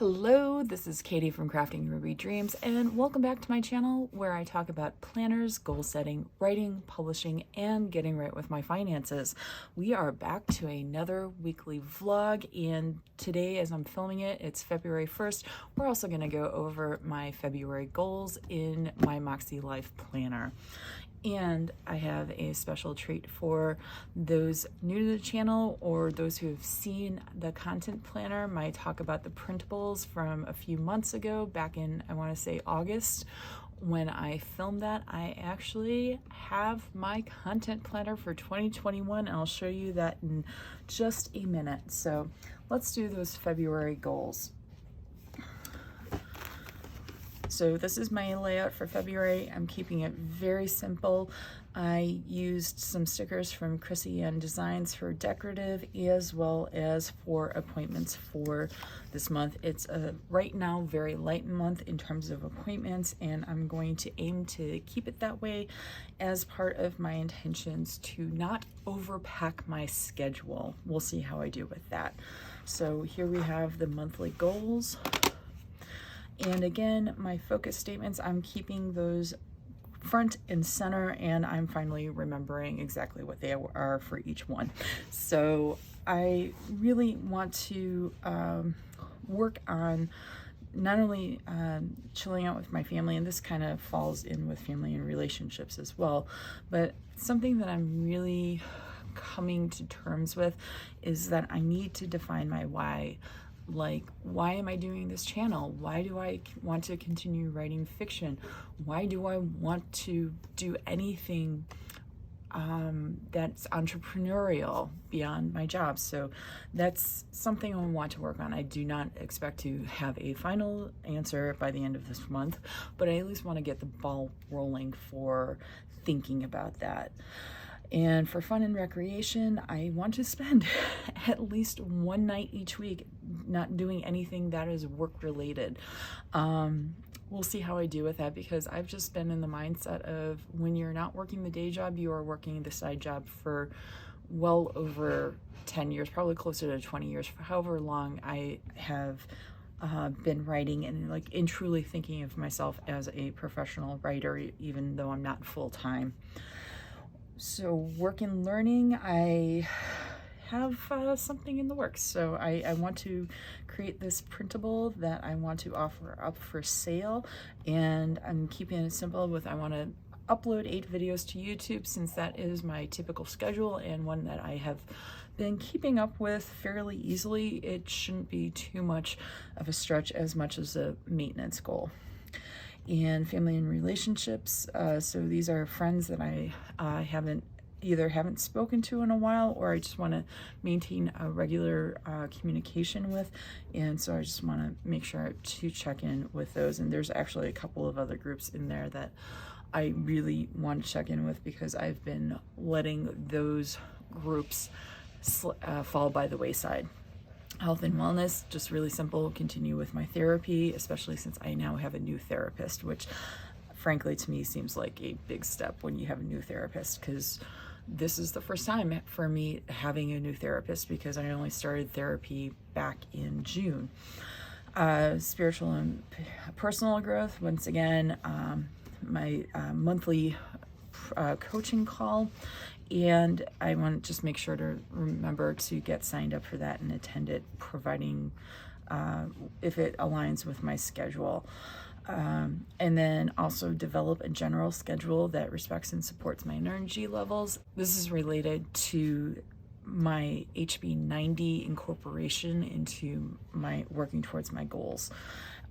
Hello, this is Katie from Crafting Ruby Dreams, and welcome back to my channel where I talk about planners, goal setting, writing, publishing, and getting right with my finances. We are back to another weekly vlog, and today as I'm filming it, it's February 1st. We're also going to go over my February goals in my MäksēLife planner. And I have a special treat for those new to the channel or those who have seen the content planner. My talk about the printables from a few months ago, back in, I want to say August, when I filmed that. I actually have my content planner for 2021, and I'll show you that in just a minute. So let's do those February goals. So this is my layout for February. I'm keeping it very simple. I used some stickers from Chrissy Ann Designs for decorative as well as for appointments for this month. It's a right now very light month in terms of appointments, and I'm going to aim to keep it that way as part of my intentions to not overpack my schedule. We'll see how I do with that. So here we have the monthly goals. And again, my focus statements, I'm keeping those front and center, and I'm finally remembering exactly what they are for each one. So I really want to work on not only chilling out with my family, and this kind of falls in with family and relationships as well, but something that I'm really coming to terms with is that I need to define my why. Like, why am I doing this channel? Why do I want to continue writing fiction? Why do I want to do anything that's entrepreneurial beyond my job? So that's something I want to work on. I do not expect to have a final answer by the end of this month, but I at least want to get the ball rolling for thinking about that. And for fun and recreation, I want to spend at least one night each week not doing anything that is work related. We'll see how I do with that, because I've just been in the mindset of when you're not working the day job, you are working the side job for well over 10 years, probably closer to 20 years, for however long I have been writing and truly thinking of myself as a professional writer, even though I'm not full-time. So work and learning, I have something in the works. So I want to create this printable that I want to offer up for sale, and I'm keeping it simple with I want to upload 8 videos to YouTube, since that is my typical schedule and one that I have been keeping up with fairly easily. It shouldn't be too much of a stretch as much as a maintenance goal. And family and relationships, so these are friends that I haven't spoken to in a while, or I just want to maintain a regular communication with, and so I just want to make sure to check in with those. And there's actually a couple of other groups in there that I really want to check in with, because I've been letting those groups fall by the wayside. Health and wellness, just really simple, continue with my therapy, especially since I now have a new therapist, which frankly to me seems like a big step when you have a new therapist, because this is the first time for me having a new therapist, because I only started therapy back in June. Spiritual and personal growth, once again, my monthly coaching call, and I want to just make sure to remember to get signed up for that and attend it, providing if it aligns with my schedule. And then also develop a general schedule that respects and supports my energy levels. This is related to my HB 90 incorporation into my working towards my goals.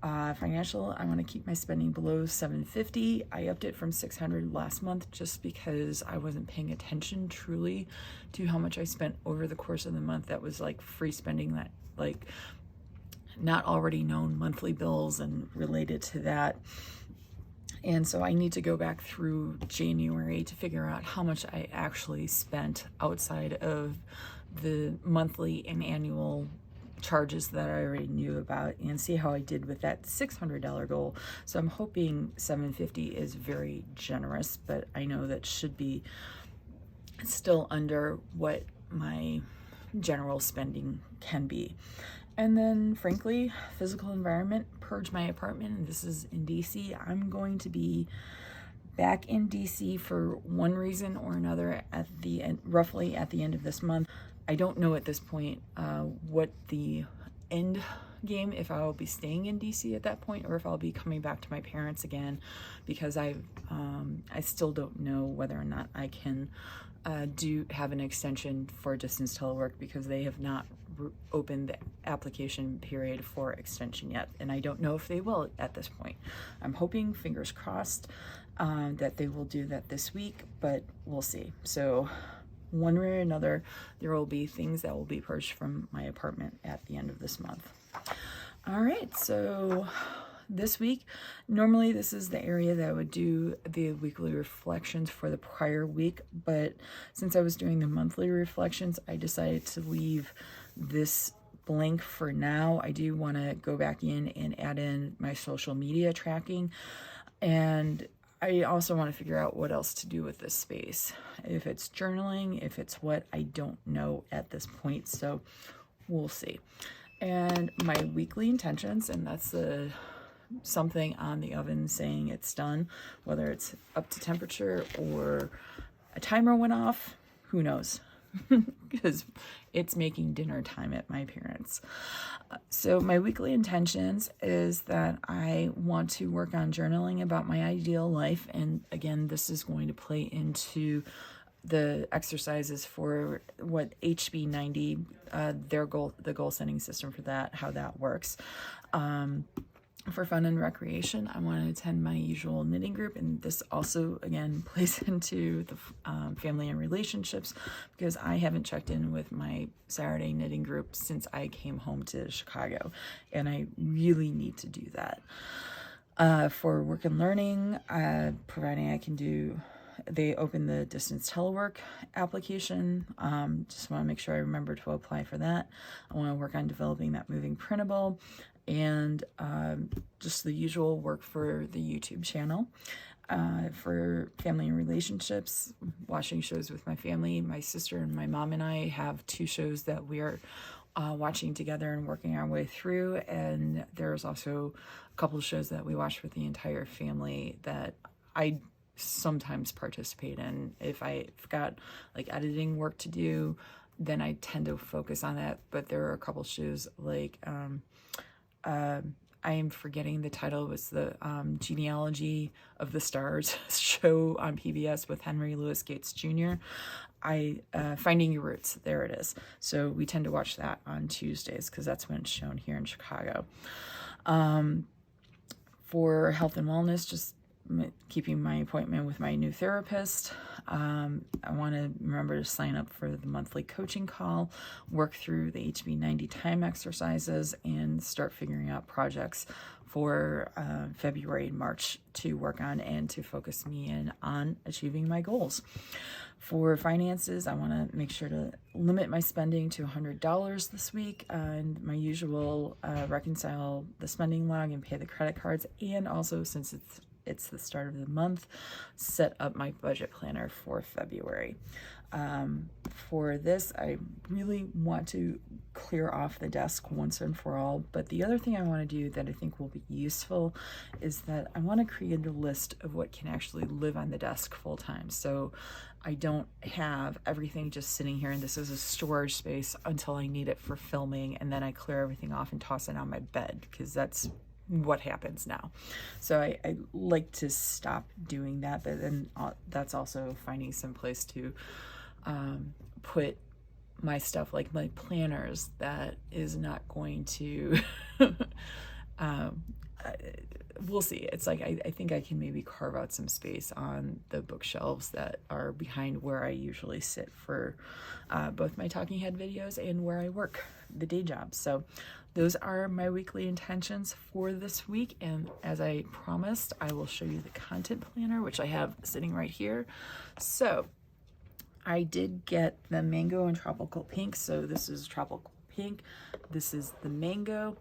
Financial, I want to keep my spending below $750. I upped it from $600 last month just because I wasn't paying attention truly to how much I spent over the course of the month. That was like free spending, that like not already known monthly bills and related to that. And so I need to go back through January to figure out how much I actually spent outside of the monthly and annual charges that I already knew about, and see how I did with that $600 goal. So I'm hoping $750 is very generous, but I know that should be still under what my general spending can be. And then, frankly, physical environment, purge my apartment. And this is in DC. I'm going to be back in DC for one reason or another at the end, roughly at the end of this month. I don't know at this point what the end game, if I will be staying in DC at that point or if I'll be coming back to my parents again, because I still don't know whether or not I can have an extension for distance telework, because they have not opened the application period for extension yet, and I don't know if they will at this point. I'm hoping, fingers crossed, that they will do that this week, but we'll see. So one way or another, there will be things that will be purged from my apartment at the end of this month. All right, so this week, normally this is the area that I would do the weekly reflections for the prior week, but since I was doing the monthly reflections, I decided to leave this blank for now. I do want to go back in and add in my social media tracking, and I also want to figure out what else to do with this space. If it's journaling, if it's what, I don't know at this point, so we'll see. And my weekly intentions, and that's something on the oven saying it's done, whether it's up to temperature or a timer went off, who knows, because it's making dinner time at my parents'. So my weekly intentions is that I want to work on journaling about my ideal life, and again, this is going to play into the exercises for what HB90, the goal setting system for that, how that works. For fun and recreation, I want to attend my usual knitting group, and this also again plays into the family and relationships, because I haven't checked in with my Saturday knitting group since I came home to Chicago, and I really need to do that. For work and learning, providing I can do, they open the distance telework application. Just want to make sure I remember to apply for that. I want to work on developing that moving printable, and just the usual work for the YouTube channel. For family and relationships, watching shows with my family. My sister and my mom and I have 2 shows that we are watching together and working our way through, and there's also a couple of shows that we watch with the entire family that I sometimes participate in. If I've got like editing work to do, then I tend to focus on that, but there are a couple shows like I am forgetting the title. It was the Genealogy of the Stars show on PBS with Henry Louis Gates Jr. Finding Your Roots, there it is. So we tend to watch that on Tuesdays because that's when it's shown here in Chicago. For health and wellness, just keeping my appointment with my new therapist. I want to remember to sign up for the monthly coaching call, work through the HB90 time exercises, and start figuring out projects for February and March to work on and to focus me in on achieving my goals. For finances, I want to make sure to limit my spending to $100 this week, and my usual reconcile the spending log and pay the credit cards, and also, since it's the start of the month, set up my budget planner for February. For this, I really want to clear off the desk once and for all, but the other thing I want to do that I think will be useful is that I want to create a list of what can actually live on the desk full time. So I don't have everything just sitting here and this is a storage space until I need it for filming, and then I clear everything off and toss it on my bed, because that's what happens now. So I like to stop doing that, but then that's also finding some place to put my stuff, like my planners, that is not going to we'll see. It's like I think I can maybe carve out some space on the bookshelves that are behind where I usually sit for both my talking head videos and where I work, the day job. So those are my weekly intentions for this week, and as I promised, I will show you the content planner, which I have sitting right here. So I did get the mango and tropical pink. So this is tropical pink, this is the mango,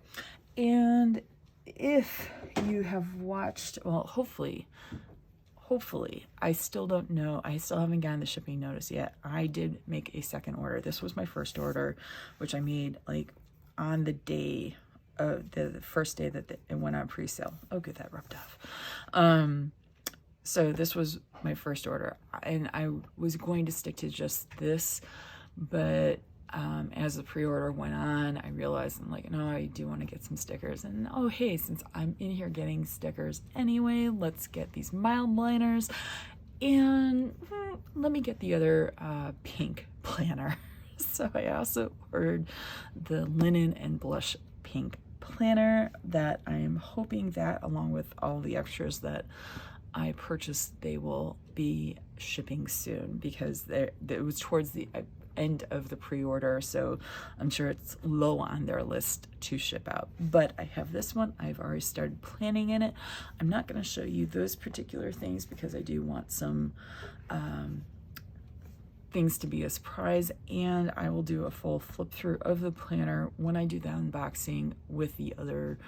and if you have watched, well, hopefully, I still don't know, I still haven't gotten the shipping notice yet. I did make a second order. This was my first order, which I made like on the day, the first day that it went on pre-sale. Oh, good, that rubbed off. So this was my first order, and I was going to stick to just this, but as the pre-order went on, I realized I'm like, no, I do want to get some stickers. And oh, hey, since I'm in here getting stickers anyway, let's get these mild liners. And let me get the other pink planner. So I also ordered the linen and blush pink planner that I am hoping that, along with all the extras that I purchased, they will be shipping soon, because it was towards the end of the pre-order, so I'm sure it's low on their list to ship out. But I have this one. I've already started planning in it. I'm not going to show you those particular things because I do want some things to be a surprise, and I will do a full flip through of the planner when I do the unboxing with the other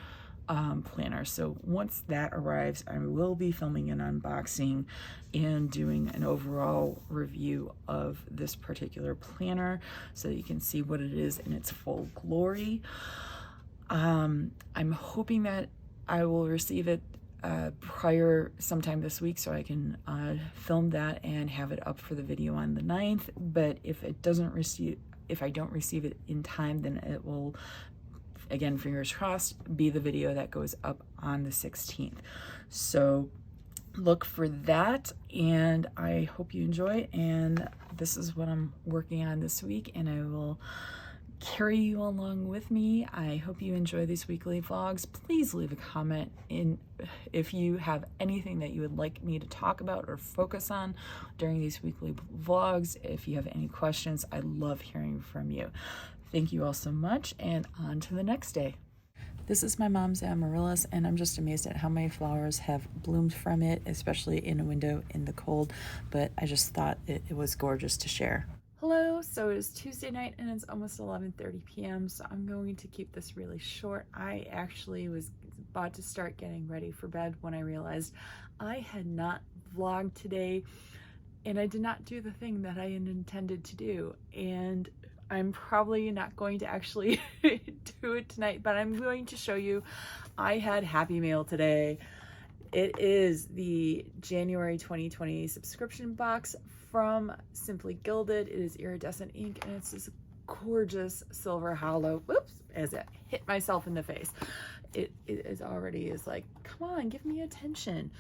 planner. So once that arrives, I will be filming an unboxing and doing an overall review of this particular planner so that you can see what it is in its full glory. I'm hoping that I will receive it prior sometime this week so I can film that and have it up for the video on the 9th. But if I don't receive it in time, then it will, again, fingers crossed, be the video that goes up on the 16th. So look for that, and I hope you enjoy. And this is what I'm working on this week, and I will carry you along with me. I hope you enjoy these weekly vlogs. Please leave a comment if you have anything that you would like me to talk about or focus on during these weekly vlogs. If you have any questions, I love hearing from you. Thank you all so much, and on to the next day. This is my mom's Amaryllis, and I'm just amazed at how many flowers have bloomed from it, especially in a window in the cold, but I just thought it was gorgeous to share. Hello, so it is Tuesday night and it's almost 11:30 p.m. so I'm going to keep this really short. I actually was about to start getting ready for bed when I realized I had not vlogged today, and I did not do the thing that I had intended to do, and I'm probably not going to actually do it tonight, but I'm going to show you. I had Happy Mail today. It is the January 2020 subscription box from Simply Gilded. It is iridescent ink, and it's this gorgeous silver hollow. Whoops, as I hit myself in the face. It is already is like, come on, give me attention.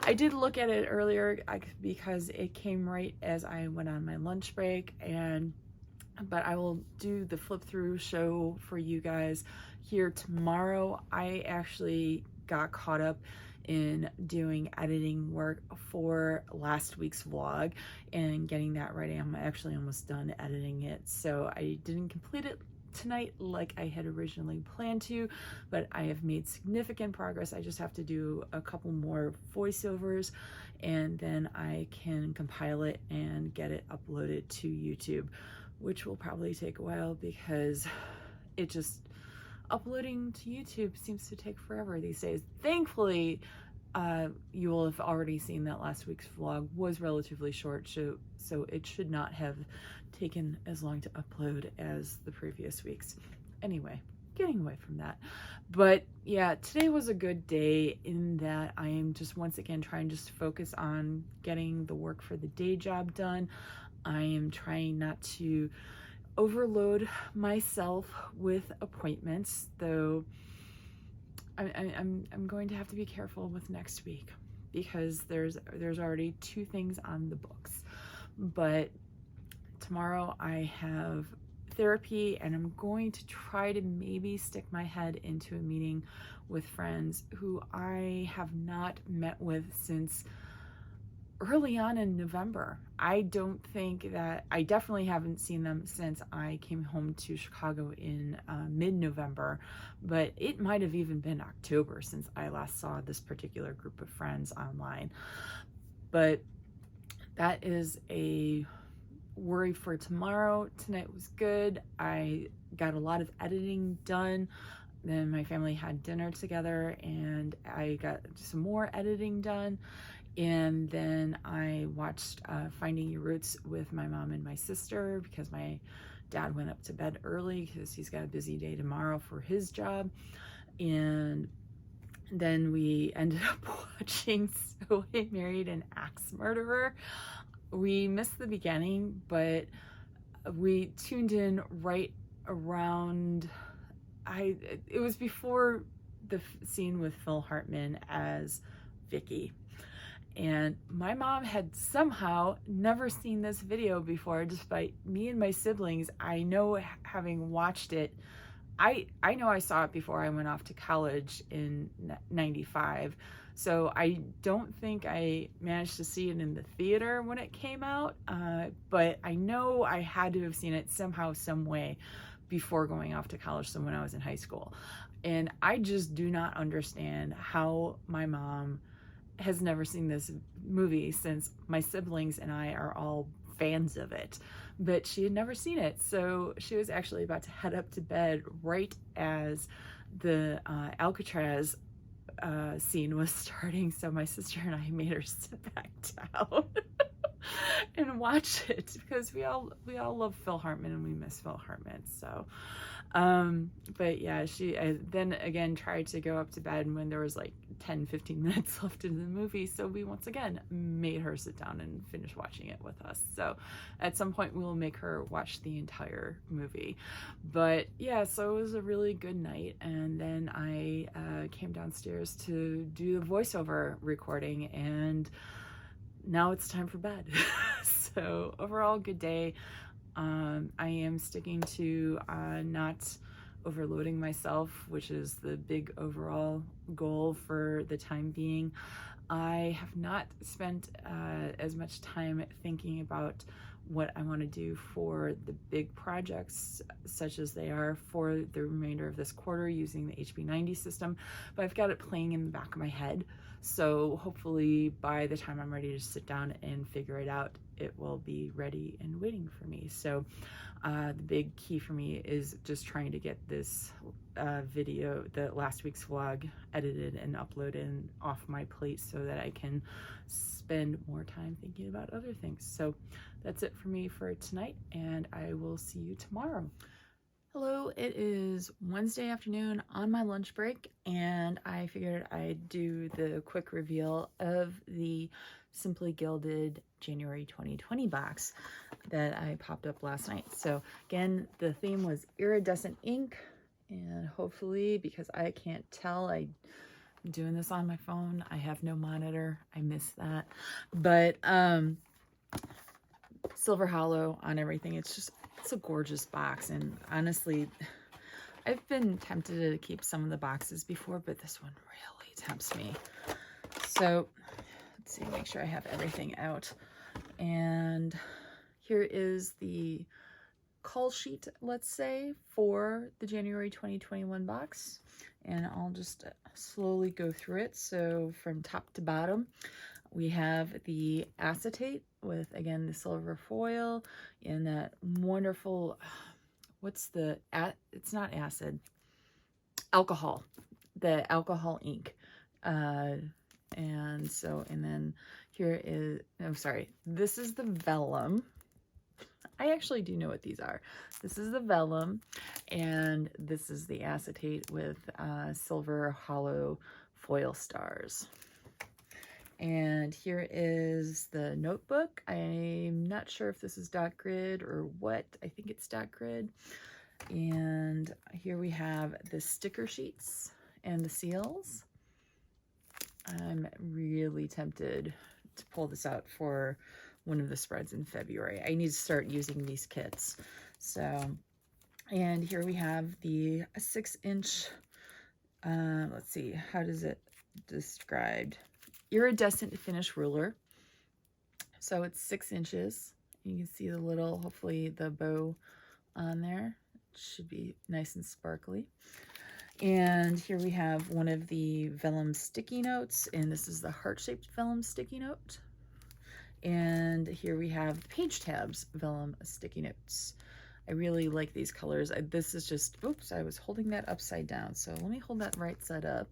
I did look at it earlier because it came right as I went on my lunch break, but I will do the flip through show for you guys here tomorrow. I actually got caught up in doing editing work for last week's vlog and getting that ready. I'm actually almost done editing it, so I didn't complete it tonight like I had originally planned to, but I have made significant progress. I just have to do a couple more voiceovers, and then I can compile it and get it uploaded to YouTube, which will probably take a while because it just, uploading to YouTube seems to take forever these days. Thankfully, you will have already seen that last week's vlog was relatively short, so it should not have taken as long to upload as the previous weeks. Anyway, getting away from that. But yeah, today was a good day in that I am just once again trying just to focus on getting the work for the day job done. I am trying not to overload myself with appointments, though I'm going to have to be careful with next week because there's already 2 things on the books. But tomorrow I have therapy, and I'm going to try to maybe stick my head into a meeting with friends who I have not met with since early on in November. I definitely haven't seen them since I came home to Chicago in mid-November, but it might have even been October since I last saw this particular group of friends online. But that is a worry for tomorrow. Tonight was good. I got a lot of editing done. Then my family had dinner together and I got some more editing done. And then I watched Finding Your Roots with my mom and my sister because my Dad went up to bed early because he's got a busy day tomorrow for his job. And then we ended up watching So I Married an Axe Murderer. We missed the beginning, but we tuned in right around, it was before the scene with Phil Hartman as Vicky. And my mom had somehow never seen this video before, despite me and my siblings. I know, having watched it, I know I saw it before I went off to college in 95. So I don't think I managed to see it in the theater when it came out, but I know I had to have seen it somehow, some way before going off to college, so when I was in high school. And I just do not understand how my mom has never seen this movie, since my siblings and I are all fans of it, but she had never seen it. So she was actually about to head up to bed right as the Alcatraz scene was starting. So my sister and I made her sit back down and watch it, because we all love Phil Hartman and we miss Phil Hartman. So but yeah, she then again tried to go up to bed when there was like 10-15 minutes left in the movie, so we once again made her sit down and finish watching it with us. So at some point we will make her watch the entire movie. But yeah, so it was a really good night, and then I came downstairs to do the voiceover recording, and now it's time for bed. So overall, good day. I am sticking to not overloading myself, which is the big overall goal for the time being. I have not spent as much time thinking about what I want to do for the big projects, such as they are for the remainder of this quarter using the HB90 system, but I've got it playing in the back of my head. So hopefully by the time I'm ready to sit down and figure it out, it will be ready and waiting for me. So the big key for me is just trying to get this video, the last week's vlog, edited and uploaded off my plate so that I can spend more time thinking about other things. So that's it for me for tonight, and I will see you tomorrow. Hello, it is Wednesday afternoon on my lunch break, and I figured I'd do the quick reveal of the Simply Gilded January 2020 box that I popped up last night. So again, the theme was iridescent ink, and hopefully, because I can't tell, I'm doing this on my phone, I have no monitor, I miss that, but silver hollow on everything. It's a gorgeous box, and honestly, I've been tempted to keep some of the boxes before, but this one really tempts me. So let's see, make sure I have everything out. And here is the call sheet, let's say, for the January 2021 box, and I'll just slowly go through it. So from top to bottom, we have the acetate with, again, the silver foil and that wonderful, it's not acid, alcohol, the alcohol ink. And then here is, oh, sorry, this is the vellum. I actually do know what these are. This is the vellum, and this is the acetate with silver hollow foil stars. And here is the notebook. I'm not sure if this is dot grid or what. I think it's dot grid. And here we have the sticker sheets and the seals. I'm really tempted to pull this out for one of the spreads in February. I need to start using these kits. So, and here we have the 6-inch, let's see, how does it described? Iridescent finish ruler. So it's 6 inches. You can see the little, hopefully the bow on there. It should be nice and sparkly. And here we have one of the vellum sticky notes, and this is the heart-shaped vellum sticky note. And here we have the page tabs vellum sticky notes. I really like these colors. This is just, oops, I was holding that upside down. So let me hold that right side up.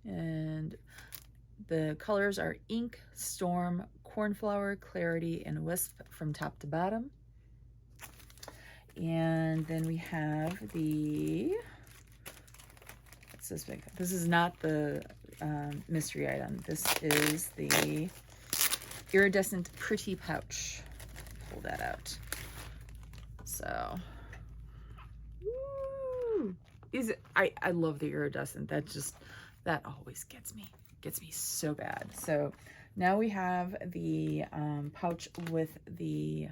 And the colors are Ink, Storm, Cornflower, Clarity, and Wisp from top to bottom. And then we have the, what's this big? This is not the mystery item. This is the Iridescent Pretty Pouch. Pull that out. So, woo! These, I love the iridescent. That always gets me so bad. So now we have the pouch with the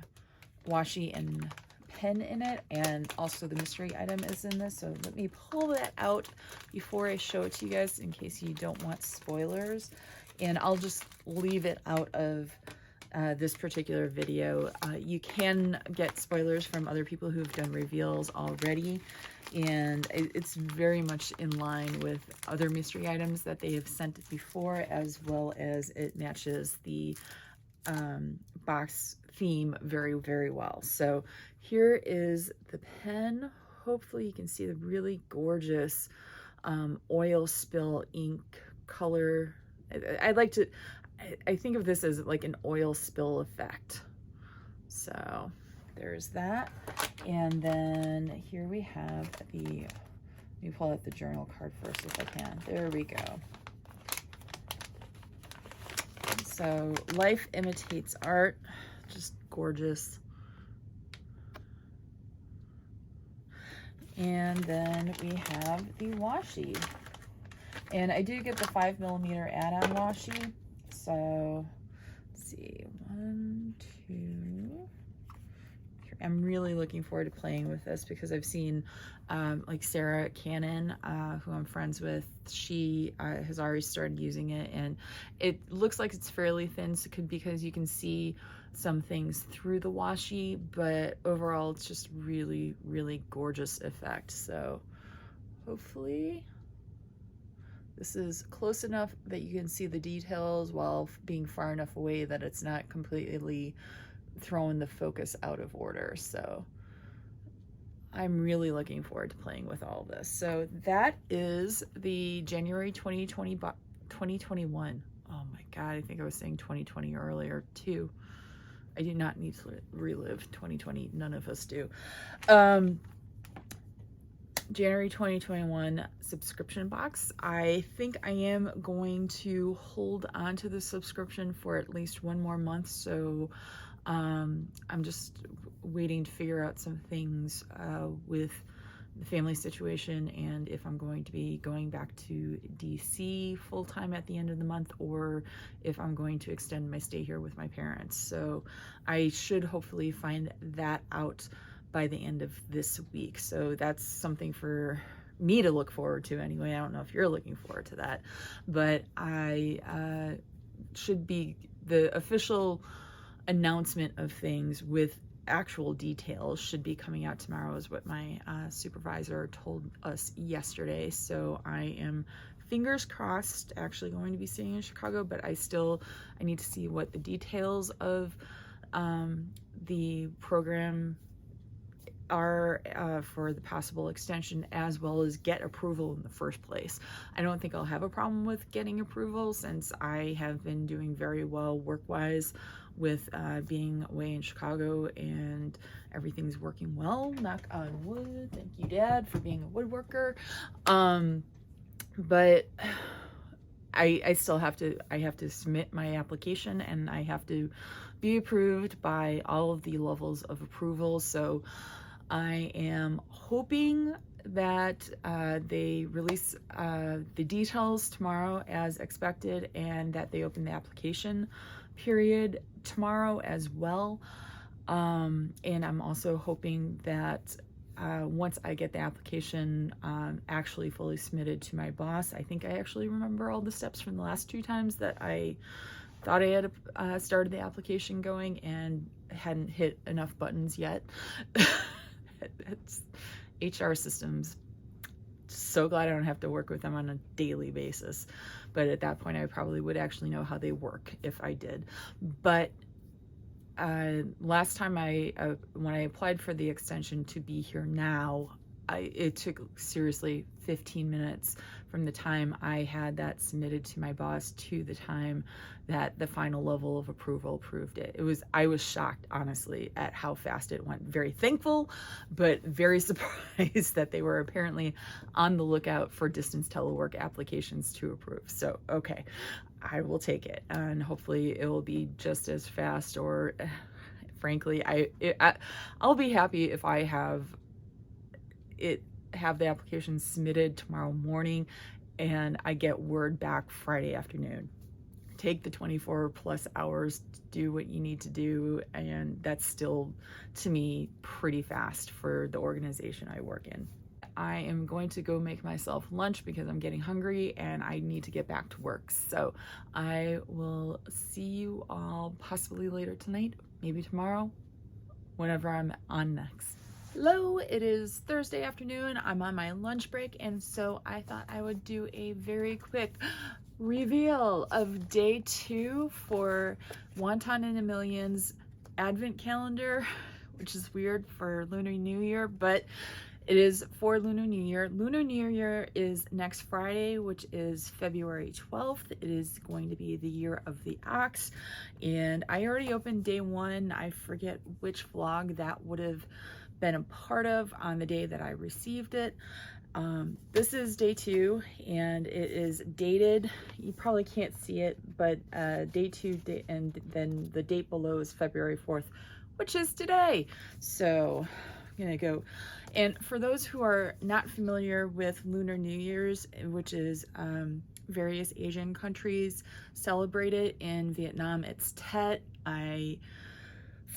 washi and pen in it, and also the mystery item is in this. So let me pull that out before I show it to you guys in case you don't want spoilers. And I'll just leave it out of this particular video. You can get spoilers from other people who've done reveals already, and it's very much in line with other mystery items that they have sent before, as well as it matches the box theme very, very well. So here is the pen. Hopefully you can see the really gorgeous oil spill ink color. I think of this as like an oil spill effect. So there's that. And then here we have the, let me pull out the journal card first if I can. There we go. So Life Imitates Art, just gorgeous. And then we have the washi. And I do get the 5mm add-on washi. So let's see, 1, 2. I'm really looking forward to playing with this because I've seen like Sarah Cannon, who I'm friends with, she has already started using it, and it looks like it's fairly thin, so because you can see some things through the washi, but overall it's just really, really gorgeous effect. So hopefully this is close enough that you can see the details while being far enough away that it's not completely throwing the focus out of order. So I'm really looking forward to playing with all this. So that is the January 2021. Oh my God, I think I was saying 2020 earlier too. I do not need to relive 2020. None of us do. January 2021 subscription box. I think I am going to hold on to the subscription for at least one more month. So I'm just waiting to figure out some things with the family situation, and if I'm going to be going back to DC full-time at the end of the month, or if I'm going to extend my stay here with my parents. So I should hopefully find that out by the end of this week. So that's something for me to look forward to anyway. I don't know if you're looking forward to that, but I should be, the official announcement of things with actual details should be coming out tomorrow, is what my supervisor told us yesterday. So I am fingers crossed actually going to be staying in Chicago, but I need to see what the details of the program are for the possible extension, as well as get approval in the first place. I don't think I'll have a problem with getting approval, since I have been doing very well work-wise with being away in Chicago, and everything's working well, knock on wood. Thank you, Dad, for being a woodworker. But I still have to submit my application, and I have to be approved by all of the levels of approval. So I am hoping that they release the details tomorrow as expected, and that they open the application period tomorrow as well. And I'm also hoping that once I get the application actually fully submitted to my boss, I think I actually remember all the steps from the last 2 times that I thought I had started the application going and hadn't hit enough buttons yet. It's HR systems. So glad I don't have to work with them on a daily basis. But at that point, I probably would actually know how they work if I did. But last time when I applied for the extension to be here now, it took seriously 15 minutes from the time I had that submitted to my boss to the time that the final level of approval approved it. I was shocked, honestly, at how fast it went. Very thankful, but very surprised that they were apparently on the lookout for distance telework applications to approve. So, okay, I will take it, and hopefully it will be just as fast, or frankly, I'll be happy if I have the application submitted tomorrow morning and I get word back Friday afternoon. Take the 24 plus hours to do what you need to do, and that's still, to me, pretty fast for the organization I work in. I am going to go make myself lunch because I'm getting hungry and I need to get back to work. So I will see you all possibly later tonight, maybe tomorrow, whenever I'm on next. Hello, it is Thursday afternoon. I'm on my lunch break, and so I thought I would do a very quick reveal of day 2 for Wonton and a Million's advent calendar, which is weird for Lunar New Year, but it is for Lunar New Year. Lunar New Year is next Friday, which is February 12th. It is going to be the year of the ox, and I already opened day 1. I forget which vlog that would have been a part of on the day that I received it. This is day 2, and it is dated. You probably can't see it, but day 2, and then the date below is February 4th, which is today. So I'm gonna go. And for those who are not familiar with Lunar New Year's, which is various Asian countries celebrate it. In Vietnam, it's Tet. I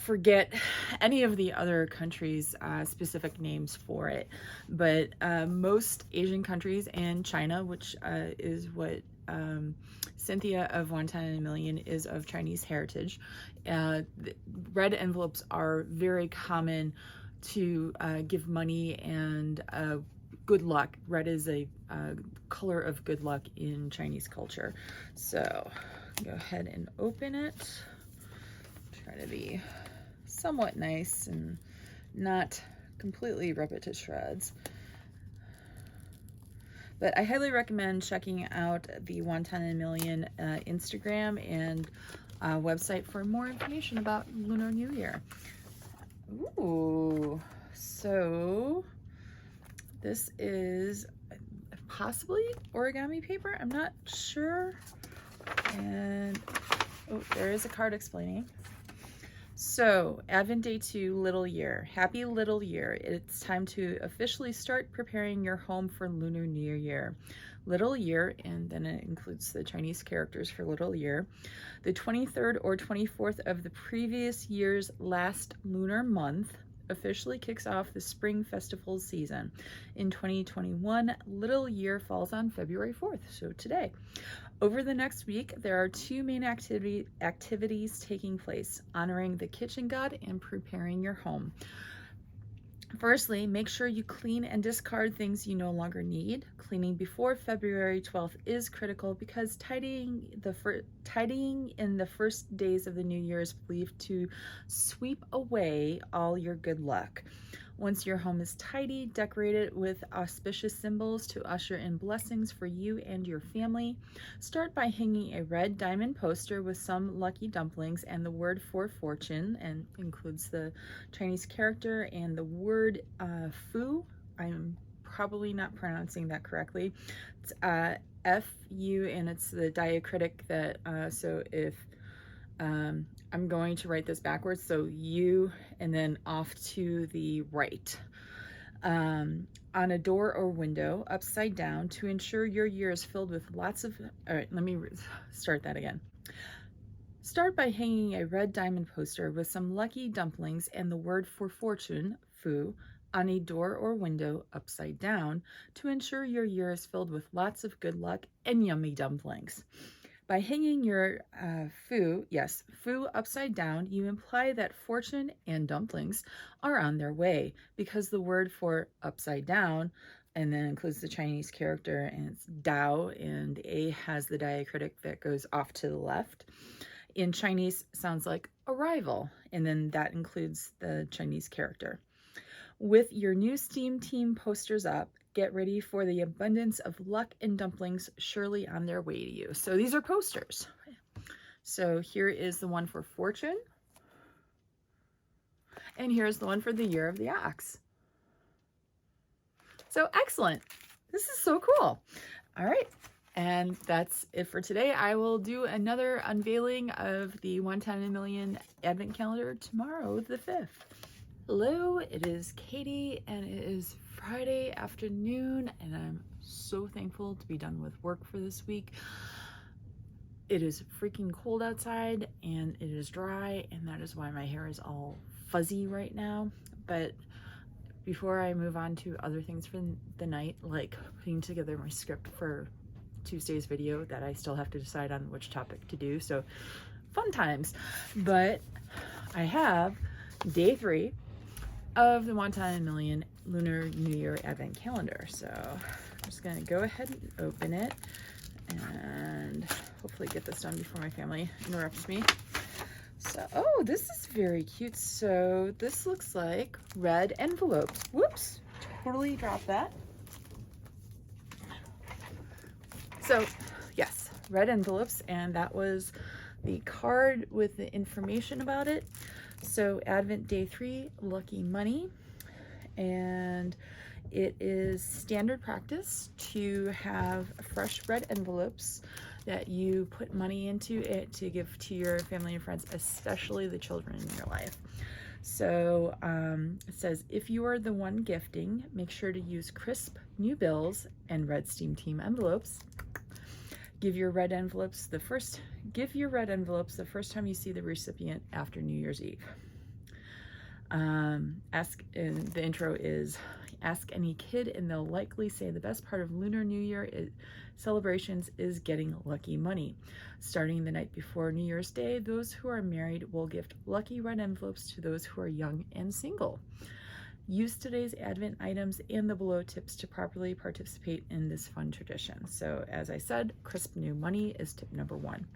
forget any of the other countries' specific names for it, but most Asian countries, and China, which is what Cynthia of Wonton and a Million is of Chinese heritage, red envelopes are very common to give money and good luck. Red is a color of good luck in Chinese culture. So go ahead and open it. Try to be somewhat nice and not completely rip it to shreds. But I highly recommend checking out the Wonton and a Million Instagram and website for more information about Lunar New Year. Ooh, so this is possibly origami paper. I'm not sure. And oh, there is a card explaining. So, Advent Day 2, Little Year. Happy Little Year. It's time to officially start preparing your home for Lunar New Year. Little Year, and then it includes the Chinese characters for Little Year. The 23rd or 24th of the previous year's last lunar month officially kicks off the spring festival season. In 2021, Little Year falls on February 4th, so today. Over the next week, there are 2 main activities taking place: honoring the kitchen god and preparing your home. Firstly, make sure you clean and discard things you no longer need. Cleaning before February 12th is critical because tidying in the first days of the new year is believed to sweep away all your good luck. Once your home is tidy, decorate it with auspicious symbols to usher in blessings for you and your family. Start by hanging a red diamond poster with some lucky dumplings and the word for fortune, and includes the Chinese character and the word fu. I'm probably not pronouncing that correctly. It's F-U, and it's the diacritic that, so if I'm going to write this backwards, so you and then off to the right. On a door or window, upside down, to ensure your year is filled with lots of... All right, let me start that again. Start by hanging a red diamond poster with some lucky dumplings and the word for fortune, fu, on a door or window upside down to ensure your year is filled with lots of good luck and yummy dumplings. By hanging your fu upside down, you imply that fortune and dumplings are on their way, because the word for upside down, and then includes the Chinese character, and it's Dao, and the A has the diacritic that goes off to the left. In Chinese, sounds like arrival, and then that includes the Chinese character. With your new STEAM team posters up, get ready for the abundance of luck and dumplings surely on their way to you. So these are posters. So here is the one for fortune. And here's the one for the year of the ox. So excellent. This is so cool. All right. And that's it for today. I will do another unveiling of the Wonton in a Million Advent Calendar tomorrow, the 5th. Hello, it is Katie, and it is Friday afternoon, and I'm so thankful to be done with work for this week. It is freaking cold outside, and it is dry, and that is why my hair is all fuzzy right now. But before I move on to other things for the night, like putting together my script for Tuesday's video that I still have to decide on which topic to do, so fun times. But I have day 3 of the Wonton in a Million Lunar New Year Advent Calendar. So I'm just gonna go ahead and open it and hopefully get this done before my family interrupts me. So, oh, this is very cute. So this looks like red envelopes. Whoops, totally dropped that. So yes, red envelopes, and that was the card with the information about it. So Advent Day 3, Lucky Money, and it is standard practice to have fresh red envelopes that you put money into it to give to your family and friends, especially the children in your life. So it says, if you are the one gifting, make sure to use crisp new bills and red Steam Team envelopes. Give your red envelopes the first time you see the recipient after New Year's Eve. The intro is, ask any kid and they'll likely say the best part of Lunar New Year celebrations is getting lucky money. Starting the night before New Year's Day, those who are married will gift lucky red envelopes to those who are young and single. Use today's Advent items and the below tips to properly participate in this fun tradition. So as I said, crisp new money is tip number 1.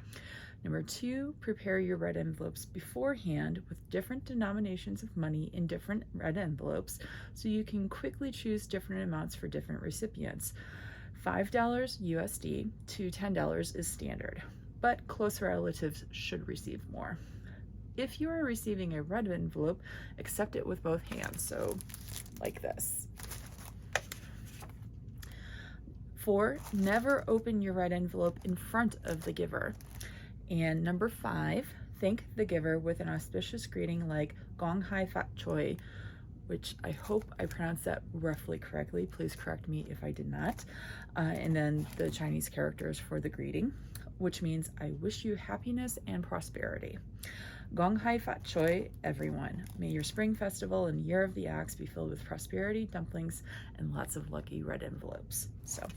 Number 2, prepare your red envelopes beforehand with different denominations of money in different red envelopes so you can quickly choose different amounts for different recipients. $5 USD to $10 is standard, but close relatives should receive more. If you are receiving a red envelope, accept it with both hands, so like this. 4, never open your red envelope in front of the giver. And number 5, thank the giver with an auspicious greeting like Gong Hai Fat Choi, which I hope I pronounced that roughly correctly. Please correct me if I did not. And then the Chinese characters for the greeting, which means I wish you happiness and prosperity. Gong Hai Fat Choi, everyone. May your spring festival and year of the ox be filled with prosperity, dumplings, and lots of lucky red envelopes. So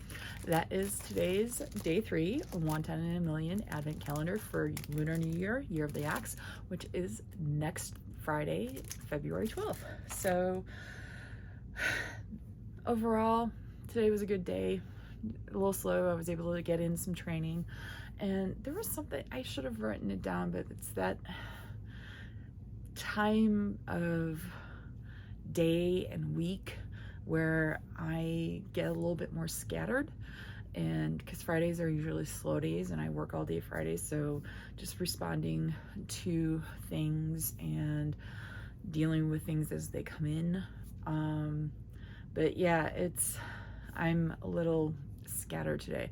that is today's day 3 Wonton in a Million Advent Calendar for Lunar New Year, Year of the Ox, which is next Friday, February 12th. So overall, today was a good day. A little slow. I was able to get in some training. And there was something, I should have written it down, but it's that time of day and week where I get a little bit more scattered, and because Fridays are usually slow days and I work all day Fridays, so just responding to things and dealing with things as they come in. But yeah, I'm a little scattered today.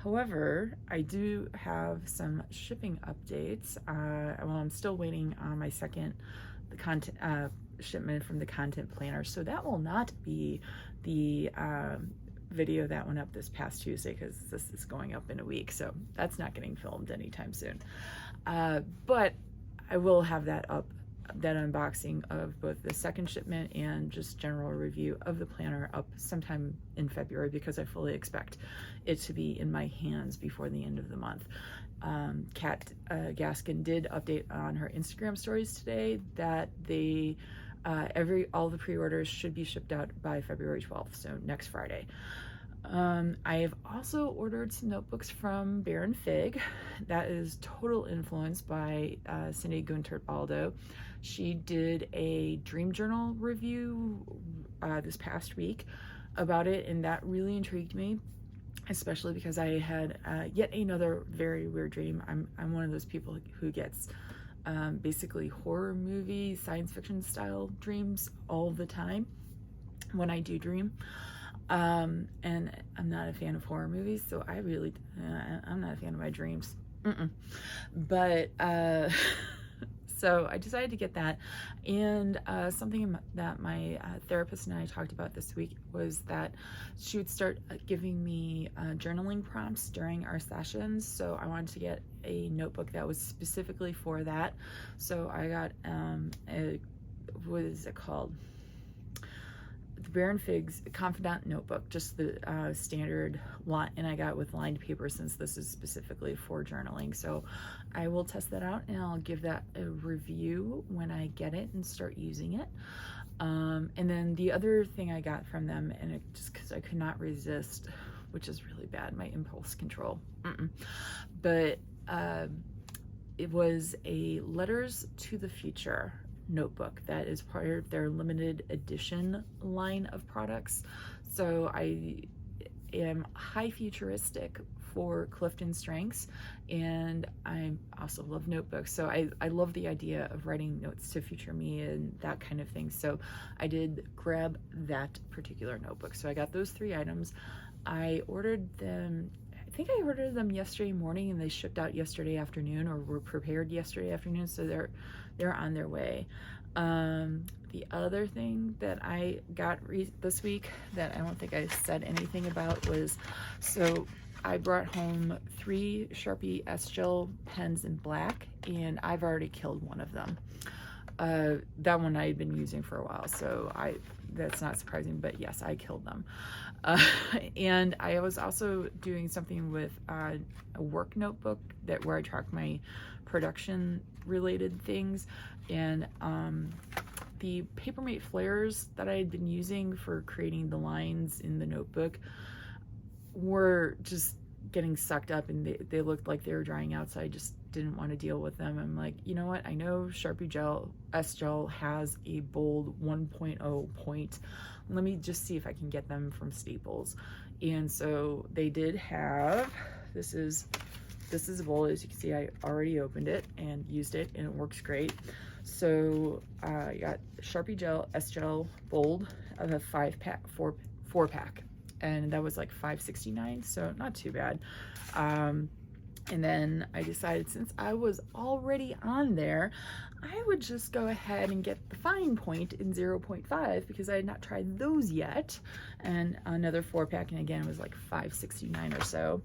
However, I do have some shipping updates. Well, I'm still waiting on my second shipment from the content planner, so that will not be the video that went up this past Tuesday, because this is going up in a week, so that's not getting filmed anytime soon. But I will have that up, that unboxing of both the second shipment and just general review of the planner up sometime in February, because I fully expect it to be in my hands before the end of the month. Kat Gaskin did update on her Instagram stories today that they all the pre-orders should be shipped out by February 12th, so next Friday. I have also ordered some notebooks from Baronfig. That is Total Influence by Cindy Guntert-Baldo. She did a dream journal review this past week. about it, and that really intrigued me, especially because I had yet another very weird dream. I'm one of those people who gets basically horror movie, science fiction style dreams all the time when I do dream. And I'm not a fan of horror movies, so I'm not a fan of my dreams. But so I decided to get that, and something that my therapist and I talked about this week was that she would start giving me journaling prompts during our sessions. So I wanted to get a notebook that was specifically for that. So I got what is it called? Baronfig's Confidant notebook, just the standard lot, and I got with lined paper since this is specifically for journaling. So I will test that out, and I'll give that a review when I get it and start using it. And then the other thing I got from them, and it just because I could not resist, which is really bad, my impulse control, but it was a Letters to the Future notebook that is part of their limited edition line of products. So I am high futuristic for Clifton strengths, and I also love notebooks. So I love the idea of writing notes to future me and that kind of thing. So I did grab that particular notebook. So I got those 3 items. I ordered them, I think I ordered them yesterday morning, and they shipped out yesterday afternoon, or were prepared yesterday afternoon. So they're on their way. The other thing that I got this week that I don't think I said anything about was, so I brought home 3 Sharpie S-Gel pens in black, and I've already killed one of them. That one I had been using for a while, so that's not surprising, but yes, I killed them. And I was also doing something with a work notebook where I track my production related things, and the Papermate flares that I had been using for creating the lines in the notebook were just getting sucked up, and they looked like they were drying out, so I just didn't want to deal with them. I'm like, you know what, I know Sharpie S-Gel has a bold 1.0 point. Let me just see if I can get them from Staples. And so they did have, this is a bowl. As you can see, I already opened it and used it, and it works great. So I got Sharpie S-Gel bold of a 4 pack, and that was like $5.69, so not too bad. And then I decided, since I was already on there, I would just go ahead and get the fine point in 0.5 because I had not tried those yet. And another 4 pack, and again, it was like $5.69 or so.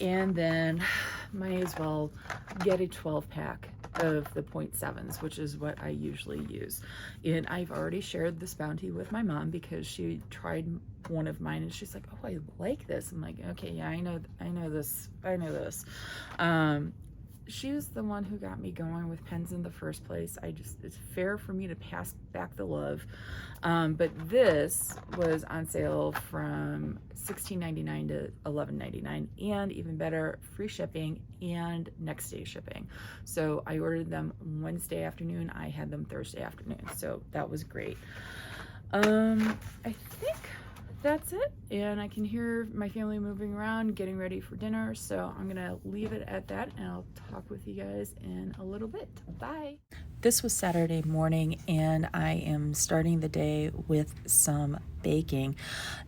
And then might as well get a 12 pack of the 0.7s, which is what I usually use. And I've already shared this bounty with my mom because she tried one of mine and she's like, oh, I like this. I'm like, okay, yeah, I know this. She was the one who got me going with pens in the first place. It's fair for me to pass back the love. But this was on sale from $16.99 to $11.99, and even better, free shipping and next day shipping. So I ordered them Wednesday afternoon. I had them Thursday afternoon. So that was great. I think that's it, and I can hear my family moving around getting ready for dinner, so I'm gonna leave it at that, and I'll talk with you guys in a little bit. Bye. This was Saturday morning, and I am starting the day with some baking.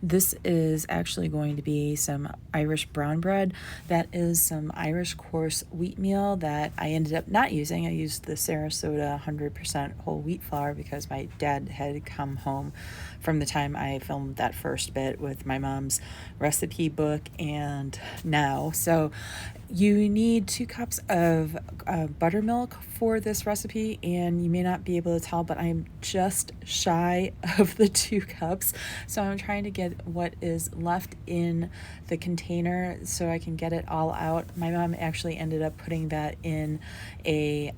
This is actually going to be some Irish brown bread. That is some Irish coarse wheatmeal that I ended up not using. I used the Sarasota 100% whole wheat flour because my dad had come home from the time I filmed that first bit with my mom's recipe book and now. So you need 2 cups of buttermilk for this recipe, and you may not be able to tell, but I'm just shy of the 2 cups. So I'm trying to get what is left in the container so I can get it all out. My mom actually ended up putting that in a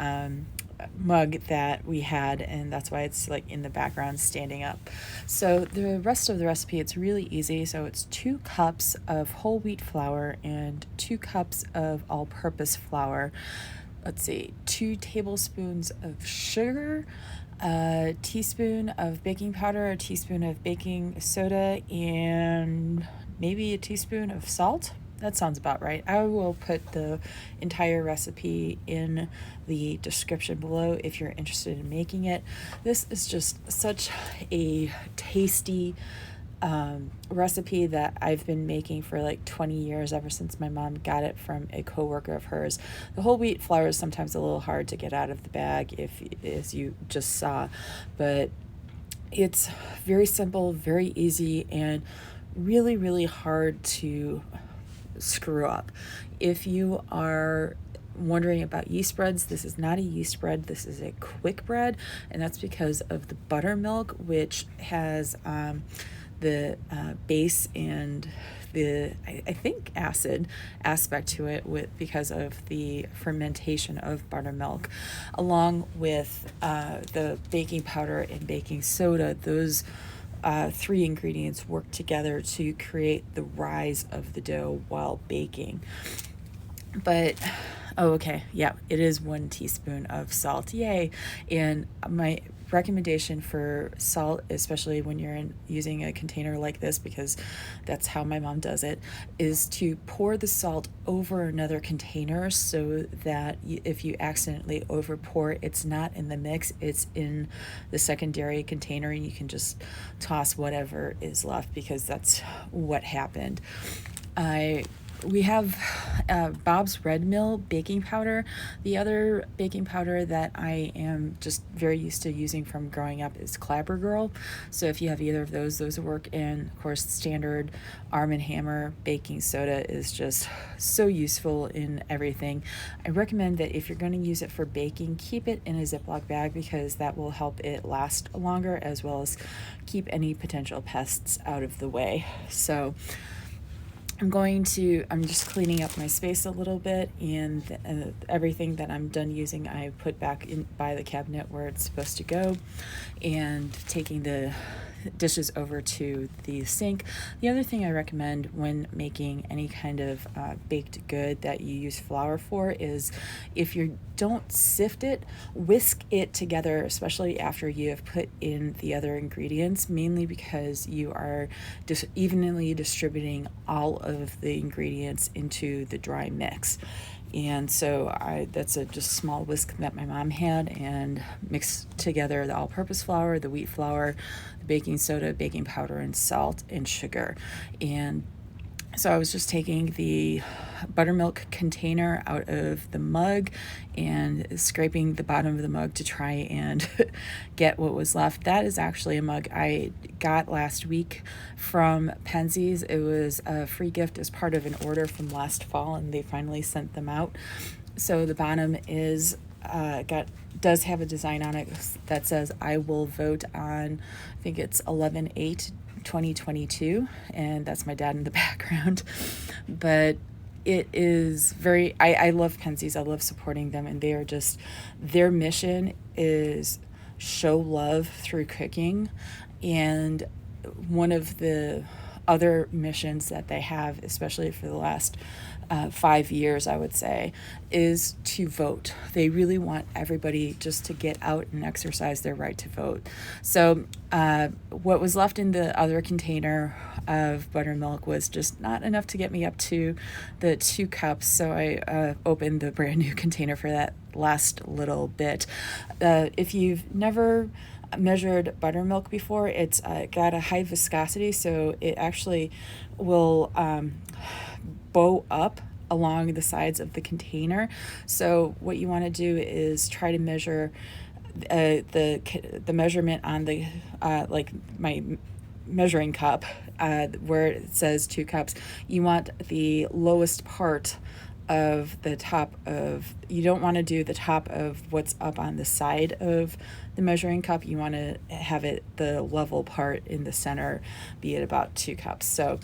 mug that we had, and that's why it's like in the background standing up. So the rest of the recipe, it's really easy. So it's 2 cups of whole wheat flour and 2 cups of all-purpose flour. Let's see, 2 tablespoons of sugar, a teaspoon of baking powder, a teaspoon of baking soda, and maybe a teaspoon of salt. That sounds about right. I will put the entire recipe in the description below if you're interested in making it. This is just such a tasty recipe that I've been making for like 20 years, ever since my mom got it from a coworker of hers. The whole wheat flour is sometimes a little hard to get out of the bag, as you just saw, but it's very simple, very easy, and really, really hard to screw up. If you are wondering about yeast breads, this is not a yeast bread, this is a quick bread, and that's because of the buttermilk, which has the base and the I think acid aspect to it because of the fermentation of buttermilk, along with the baking powder and baking soda. Those three ingredients work together to create the rise of the dough while baking. But okay, yeah, it is 1 teaspoon of salt, yay. And my recommendation for salt, especially when you're using a container like this, because that's how my mom does it, is to pour the salt over another container, so that if you accidentally over pour, it's not in the mix, it's in the secondary container, and you can just toss whatever is left, because that's what happened. We have Bob's Red Mill baking powder. The other baking powder that I am just very used to using from growing up is Clabber Girl. So if you have either of those will work. And of course, standard Arm & Hammer baking soda is just so useful in everything. I recommend that if you're going to use it for baking, keep it in a Ziploc bag, because that will help it last longer, as well as keep any potential pests out of the way. So I'm just cleaning up my space a little bit, and everything that I'm done using I put back in by the cabinet where it's supposed to go, and taking the dishes over to the sink. The other thing I recommend when making any kind of baked good that you use flour for is, if you don't sift it, whisk it together, especially after you have put in the other ingredients, mainly because you are evenly distributing all of the ingredients into the dry mix. And so that's just a small whisk that my mom had, and mixed together the all-purpose flour, the wheat flour, the baking soda, baking powder, and salt and sugar. And so I was just taking the buttermilk container out of the mug and scraping the bottom of the mug to try and get what was left. That is actually a mug I got last week from Penzeys. It was a free gift as part of an order from last fall, and they finally sent them out. So the bottom is does have a design on it that says, "I will vote on," I think it's 11/8/2022, and that's my dad in the background. But it is very, I love Penzeys. I love supporting them, and they are just, their mission is show love through cooking. And one of the other missions that they have, especially for the last 5 years, I would say, is to vote. They really want everybody just to get out and exercise their right to vote. So what was left in the other container of buttermilk was just not enough to get me up to the 2 cups. So I opened the brand new container for that last little bit. If you've never measured buttermilk before, it's got a high viscosity, so it actually will bow up along the sides of the container. So what you want to do is try to measure the measurement on the like my measuring cup, where it says 2 cups. You want the lowest part of the top of, you don't want to do the top of what's up on the side of the measuring cup. You want to have it, the level part in the center, be at about 2 cups. So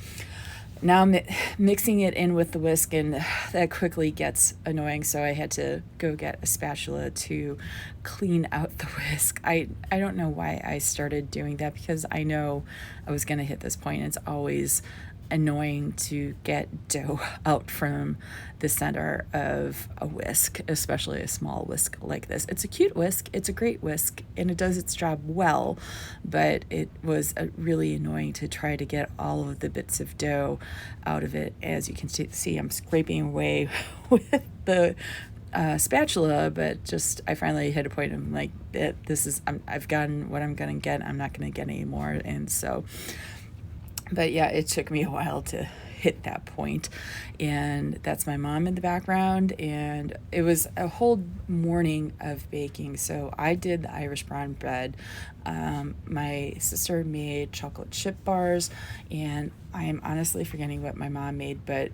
now I'm mixing it in with the whisk, and that quickly gets annoying, so I had to go get a spatula to clean out the whisk. I don't know why I started doing that, because I know I was going to hit this point. It's always annoying to get dough out from the center of a whisk, especially a small whisk like this. It's a cute whisk, it's a great whisk, and it does its job well, but it was really annoying to try to get all of the bits of dough out of it. As you can see, I'm scraping away with the spatula, but just I finally hit a point of like, I've gotten what I'm gonna get, I'm not gonna get any more. And so, but yeah, it took me a while to hit that point. And that's my mom in the background, and it was a whole morning of baking. So I did the Irish brown bread, my sister made chocolate chip bars, and I am honestly forgetting what my mom made, but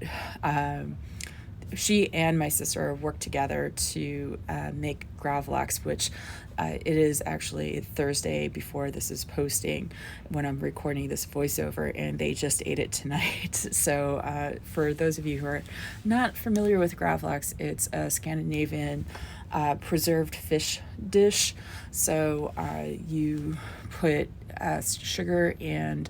she and my sister worked together to make gravlax, which it is actually Thursday before this is posting when I'm recording this voiceover, and they just ate it tonight. So for those of you who are not familiar with gravlax, it's a Scandinavian preserved fish dish. So you put sugar and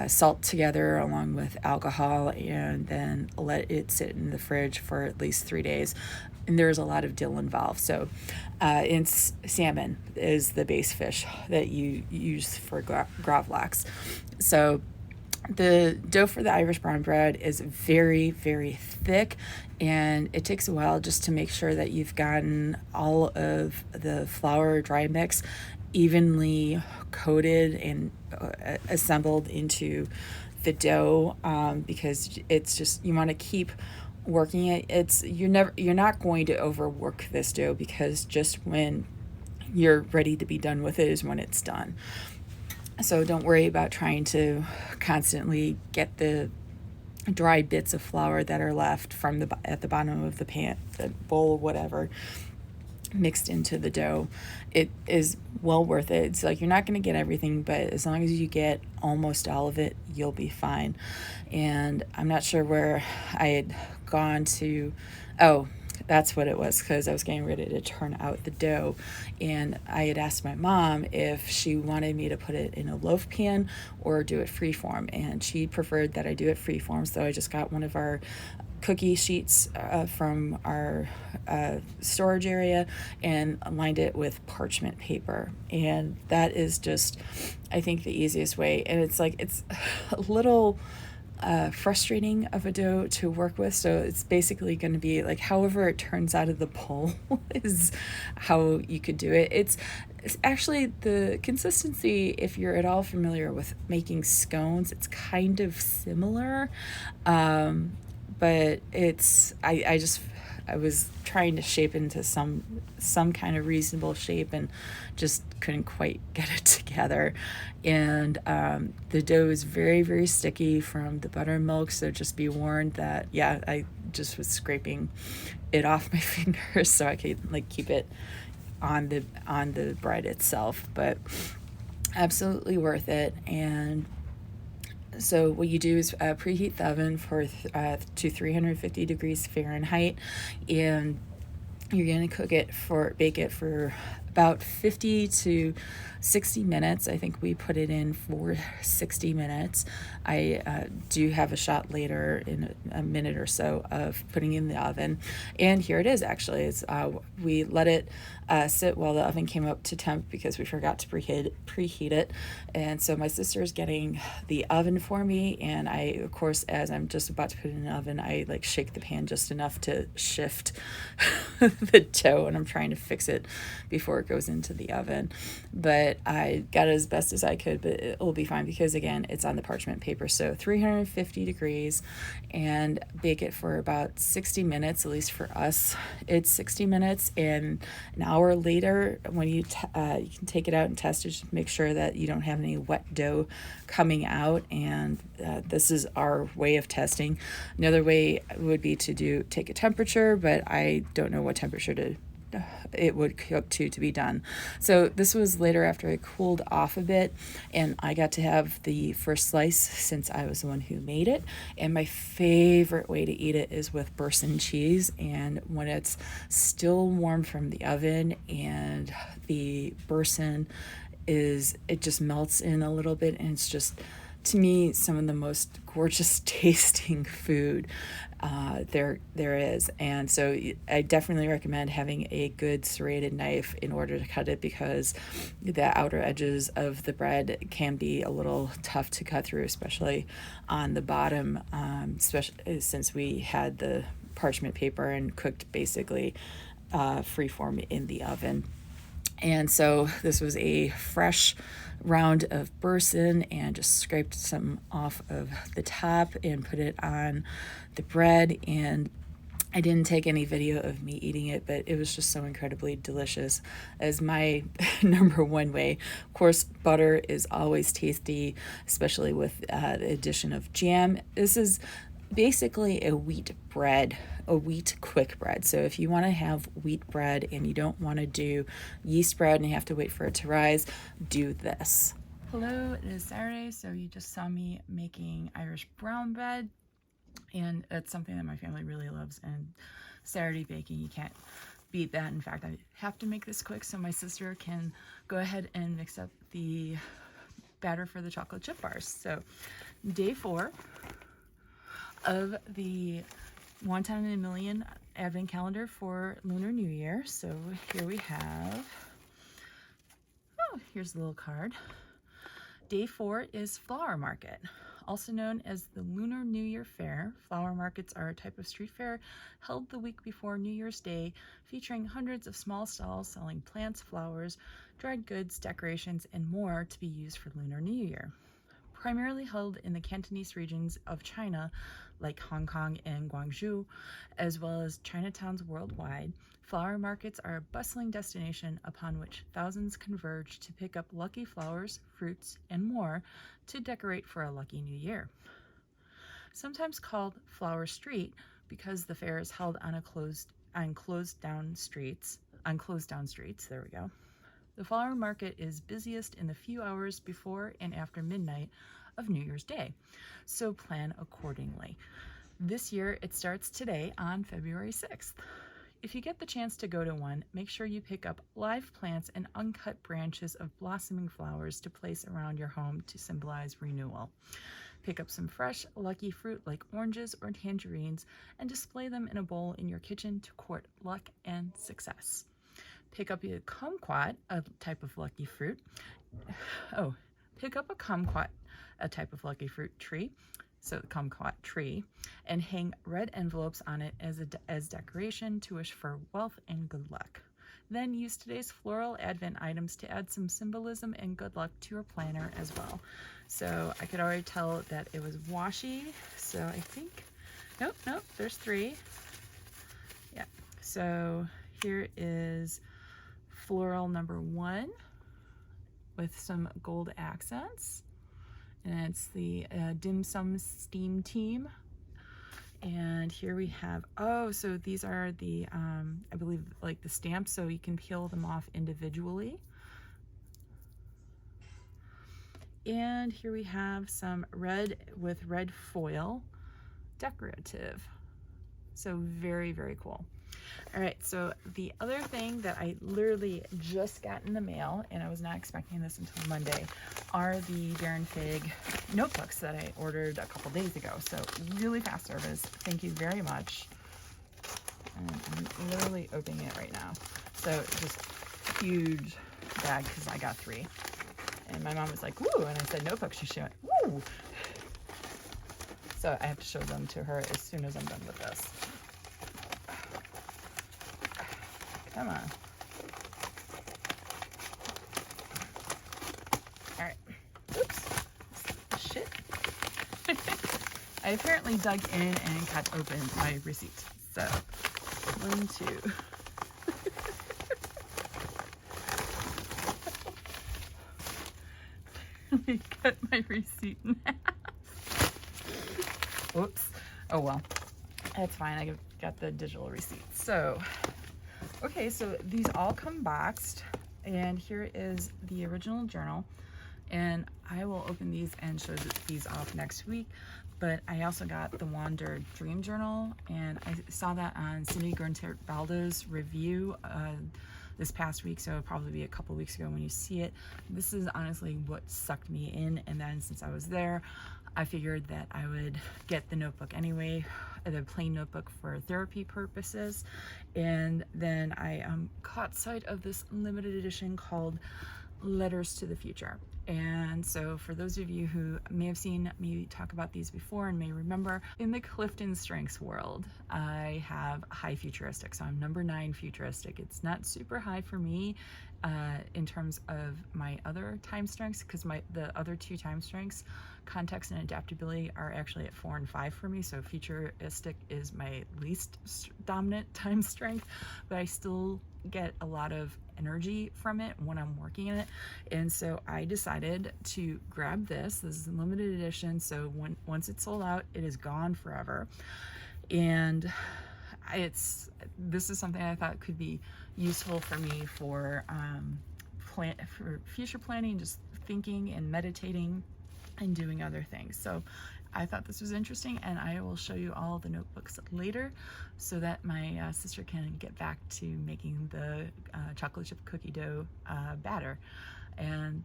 salt together along with alcohol, and then let it sit in the fridge for at least 3 days. And there's a lot of dill involved. So salmon is the base fish that you use for gravlax. So the dough for the Irish brown bread is very, very thick, and it takes a while just to make sure that you've gotten all of the flour dry mix evenly coated and assembled into the dough, because it's just, you want to keep working it. You're not going to overwork this dough, because just when you're ready to be done with it is when it's done. So don't worry about trying to constantly get the dry bits of flour that are left from at the bottom of the pan, the bowl, whatever, mixed into the dough. It is well worth it. It's like, you're not going to get everything, but as long as you get almost all of it, you'll be fine. And I'm not sure where I had gone to. Oh, that's what it was, because I was getting ready to turn out the dough, and I had asked my mom if she wanted me to put it in a loaf pan or do it freeform, and she preferred that I do it freeform. So I just got one of our cookie sheets from our storage area and lined it with parchment paper, and that is just, I think, the easiest way. And it's like, it's a little frustrating of a dough to work with, so it's basically going to be like however it turns out of the bowl is how you could do it. It's actually the consistency, if you're at all familiar with making scones, it's kind of similar, but it's I was trying to shape into some kind of reasonable shape and just couldn't quite get it together. And the dough is very, very sticky from the buttermilk, so just be warned that, yeah, I just was scraping it off my fingers so I could like keep it on the bread itself. But absolutely worth it. And so what you do is preheat the oven to 350 degrees Fahrenheit, and you're going to bake it for about 50 to 60 minutes. I think we put it in for 60 minutes. I do have a shot later in a minute or so of putting in the oven. And here it is, actually. We let it sit while the oven came up to temp because we forgot to preheat it. And so my sister's getting the oven for me. And I, of course, as I'm just about to put it in the oven, I like shake the pan just enough to shift the dough, and I'm trying to fix it before it goes into the oven. But I got it as best as I could, but it will be fine because, again, it's on the parchment paper. So 350 degrees, and bake it for about 60 minutes, at least for us. It's 60 minutes, and an hour later, when you can take it out and test it, just make sure that you don't have any wet dough coming out. And this is our way of testing. Another way would be to take a temperature, but I don't know what temperature it would cook to be done. So this was later after it cooled off a bit, and I got to have the first slice since I was the one who made it. And my favorite way to eat it is with Burson cheese, and when it's still warm from the oven and the Burson it just melts in a little bit, and it's just to me, some of the most gorgeous tasting food there is. And so I definitely recommend having a good serrated knife in order to cut it, because the outer edges of the bread can be a little tough to cut through, especially on the bottom, especially since we had the parchment paper and cooked basically freeform in the oven. And so this was a fresh round of boursin, and just scraped some off of the top and put it on the bread. And I didn't take any video of me eating it, but it was just so incredibly delicious as my number one way. Of course, butter is always tasty, especially with the addition of jam. This is basically a wheat bread, a wheat quick bread. So if you want to have wheat bread and you don't want to do yeast bread and you have to wait for it to rise, do this. Hello, it is Saturday, so you just saw me making Irish brown bread, and it's something that my family really loves. And Saturday baking, you can't beat that. In fact, I have to make this quick so my sister can go ahead and mix up the batter for the chocolate chip bars. So day 4 of the Wonton in a Million advent calendar for Lunar New Year. So here we have, oh, here's a little card. Day 4 is Flower Market, also known as the Lunar New Year Fair. Flower markets are a type of street fair held the week before New Year's Day, featuring hundreds of small stalls selling plants, flowers, dried goods, decorations, and more to be used for Lunar New Year. Primarily held in the Cantonese regions of China, like Hong Kong and Guangzhou, as well as Chinatowns worldwide, flower markets are a bustling destination upon which thousands converge to pick up lucky flowers, fruits, and more to decorate for a lucky new year. Sometimes called Flower Street because the fair is held on closed down streets. There we go. The flower market is busiest in the few hours before and after midnight of New Year's Day, so plan accordingly. This year it starts today on February 6th. If you get the chance to go to one, make sure you pick up live plants and uncut branches of blossoming flowers to place around your home to symbolize renewal. Pick up some fresh, lucky fruit like oranges or tangerines and display them in a bowl in your kitchen to court luck and success. Pick up a kumquat, a type of lucky fruit. Pick up a kumquat, a type of lucky fruit tree, so the kumquat tree, and hang red envelopes on it as decoration to wish for wealth and good luck. Then use today's floral advent items to add some symbolism and good luck to your planner as well. So I could already tell that it was washi, so I think, nope, there's 3. Yeah, so here is floral number 1 with some gold accents, and it's the dim sum steam team. And here we have, so these are the I believe like the stamps, so you can peel them off individually. And here we have some red with red foil decorative, so very, very cool. All right, so the other thing that I literally just got in the mail, and I was not expecting this until Monday, are the Baronfig notebooks that I ordered a couple days ago. So really fast service. Thank you very much. And I'm literally opening it right now. So just huge bag because I got 3. And my mom was like, "Woo!" And I said, "Notebooks." She went, "Woo!" So I have to show them to her as soon as I'm done with this. Come on. All right. Oops. Shit. I apparently dug in and cut open my receipt. So, 1, 2. Let me cut my receipt in half. Whoops. Oh well. That's fine. I got the digital receipt. So, okay, so these all come boxed, and here is the original journal, and I will open these and show these off next week. But I also got the Wander Dream Journal, and I saw that on Cindy Gernter-Baldo's review this past week, so it'll probably be a couple weeks ago when you see it. This is honestly what sucked me in, and then since I was there, I figured that I would get the notebook anyway, the plain notebook for therapy purposes. And then I caught sight of this limited edition called Letters to the Future. And so for those of you who may have seen me talk about these before and may remember, in the Clifton Strengths world, I have high futuristic. So I'm number 9 futuristic. It's not super high for me in terms of my other time strengths, because the other 2 time strengths, context and adaptability, are actually at 4 and 5 for me. So futuristic is my least dominant time strength, but I still get a lot of energy from it when I'm working in it. And so I decided to grab this. This is a limited edition, so once it's sold out, it is gone forever. And this is something I thought could be useful for me for future planning, just thinking and meditating and doing other things. So I thought this was interesting, and I will show you all the notebooks later so that my sister can get back to making the chocolate chip cookie dough batter. And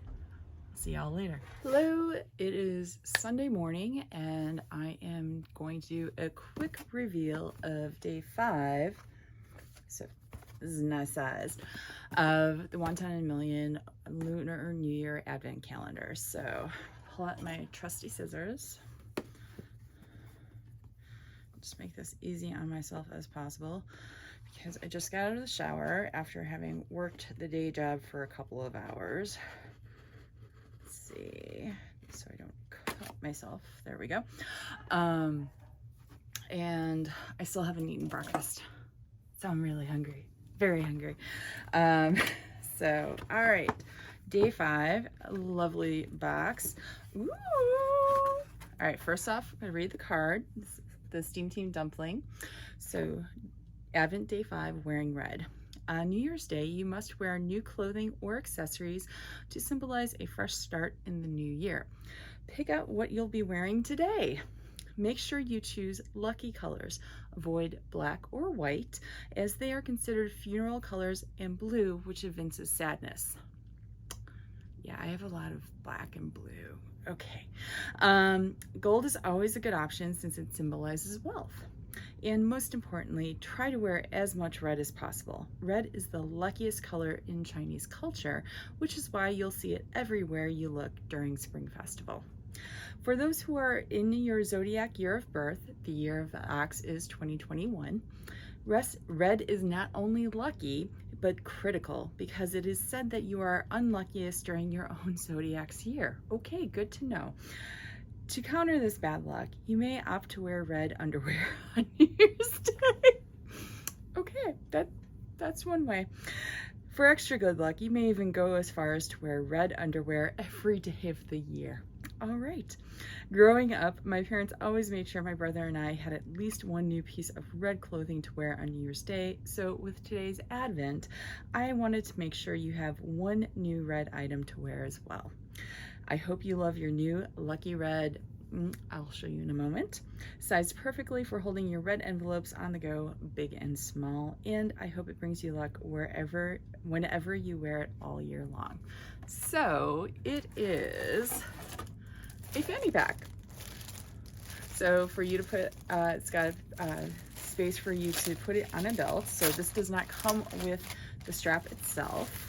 see y'all later. Hello, it is Sunday morning, and I am going to do a quick reveal of day 5. So this is a nice size of the Wonton and Million Lunar New Year Advent Calendar. So pull out my trusty scissors. Just make this easy on myself as possible, because I just got out of the shower after having worked the day job for a couple of hours. Let's see, so I don't cut myself. There we go. And I still haven't eaten breakfast, so I'm really hungry, very hungry. So all right, day 5, a lovely box. Ooh. All right, first off, I'm gonna read the card. The Steam Team Dumpling. So Advent Day 5, wearing red. On New Year's Day, you must wear new clothing or accessories to symbolize a fresh start in the new year. Pick out what you'll be wearing today. Make sure you choose lucky colors. Avoid black or white, as they are considered funeral colors, and blue, which evinces sadness. Yeah, I have a lot of black and blue. Okay. Gold is always a good option since it symbolizes wealth. And most importantly, try to wear as much red as possible. Red is the luckiest color in Chinese culture, which is why you'll see it everywhere you look during Spring Festival. For those who are in your zodiac year of birth, the year of the ox is 2021. Red is not only lucky, but critical, because it is said that you are unluckiest during your own zodiac's year. Okay, good to know. To counter this bad luck, you may opt to wear red underwear on New Year's Day. Okay, that's one way. For extra good luck, you may even go as far as to wear red underwear every day of the year. All right. Growing up, my parents always made sure my brother and I had at least one new piece of red clothing to wear on New Year's Day. So with today's Advent, I wanted to make sure you have one new red item to wear as well. I hope you love your new lucky red. I'll show you in a moment. Sized perfectly for holding your red envelopes on the go, big and small. And I hope it brings you luck whenever you wear it all year long. So it is a fanny pack. So for you to put, it's got space for you to put it on a belt. So this does not come with the strap itself.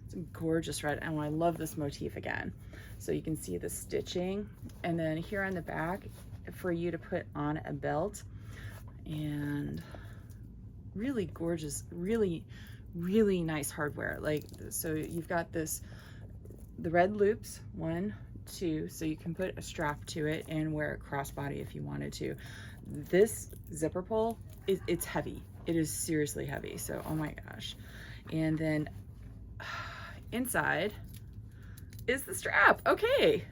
It's a gorgeous red, and I love this motif again. So you can see the stitching, and then here on the back for you to put on a belt, and really gorgeous, really nice hardware. Like, so you've got the red loops, 1, 2, so you can put a strap to it and wear it crossbody if you wanted to. This zipper pull, it's heavy. It is seriously heavy, so oh my gosh. And then inside is the strap. Okay,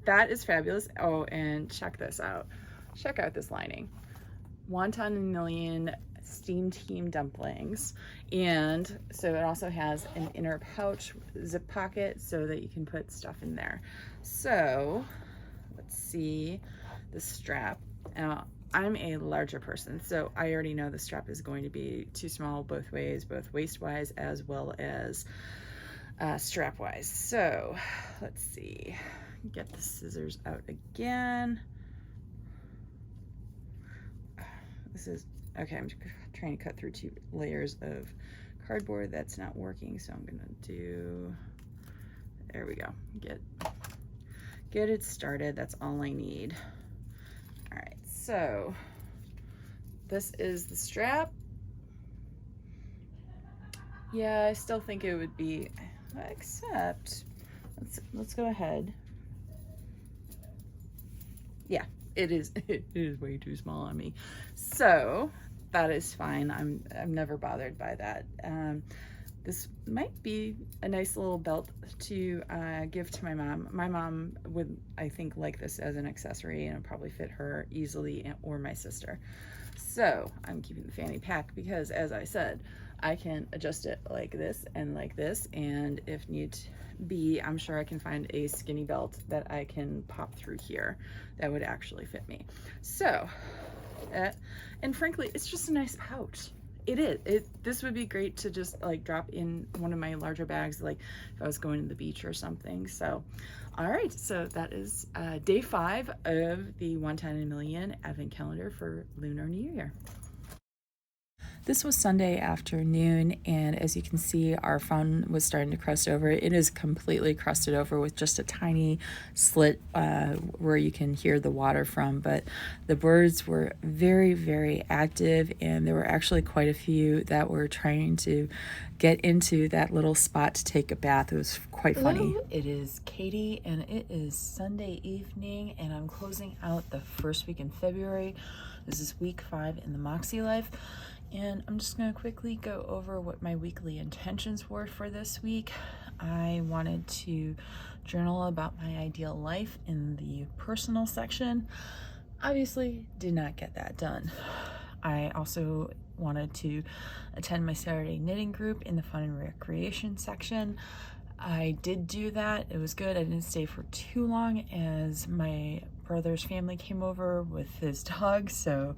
that is fabulous. Oh, and check this out. Check out this lining. Wonton and Million Steam Team dumplings. And so it also has an inner pouch zip pocket so that you can put stuff in there. So let's see the strap. Now I'm a larger person, so I already know the strap is going to be too small both ways, both waist-wise as well as strap-wise. So let's see, get the scissors out again. This is, okay, I'm trying to cut through 2 layers of cardboard. That's not working, so I'm gonna do, there we go, get it started. That's all I need. All right, so this is the strap. Yeah, I still think it would be, except let's go ahead. Yeah, it is way too small on me, so that is fine. I'm never bothered by that. This might be a nice little belt to give to my mom. My mom would, I think, like this as an accessory, and it'll probably fit her easily, or my sister. So I'm keeping the fanny pack because, as I said, I can adjust it like this, and if need be, I'm sure I can find a skinny belt that I can pop through here that would actually fit me. So, and frankly, it's just a nice pouch. It is. This would be great to just like drop in one of my larger bags, like if I was going to the beach or something. So, all right. So that is day 5 of the Wonton in a Million Advent Calendar for Lunar New Year. This was Sunday afternoon, and as you can see, our fountain was starting to crust over. It is completely crusted over with just a tiny slit where you can hear the water from, but the birds were very, very active, and there were actually quite a few that were trying to get into that little spot to take a bath. It was quite funny. Hello, it is Katie, and it is Sunday evening, and I'm closing out the first week in February. This is week 5 in the MAKSELife. And I'm just going to quickly go over what my weekly intentions were for this week. I wanted to journal about my ideal life in the personal section. Obviously, did not get that done. I also wanted to attend my Saturday knitting group in the fun and recreation section. I did do that. It was good. I didn't stay for too long as my brother's family came over with his dog, so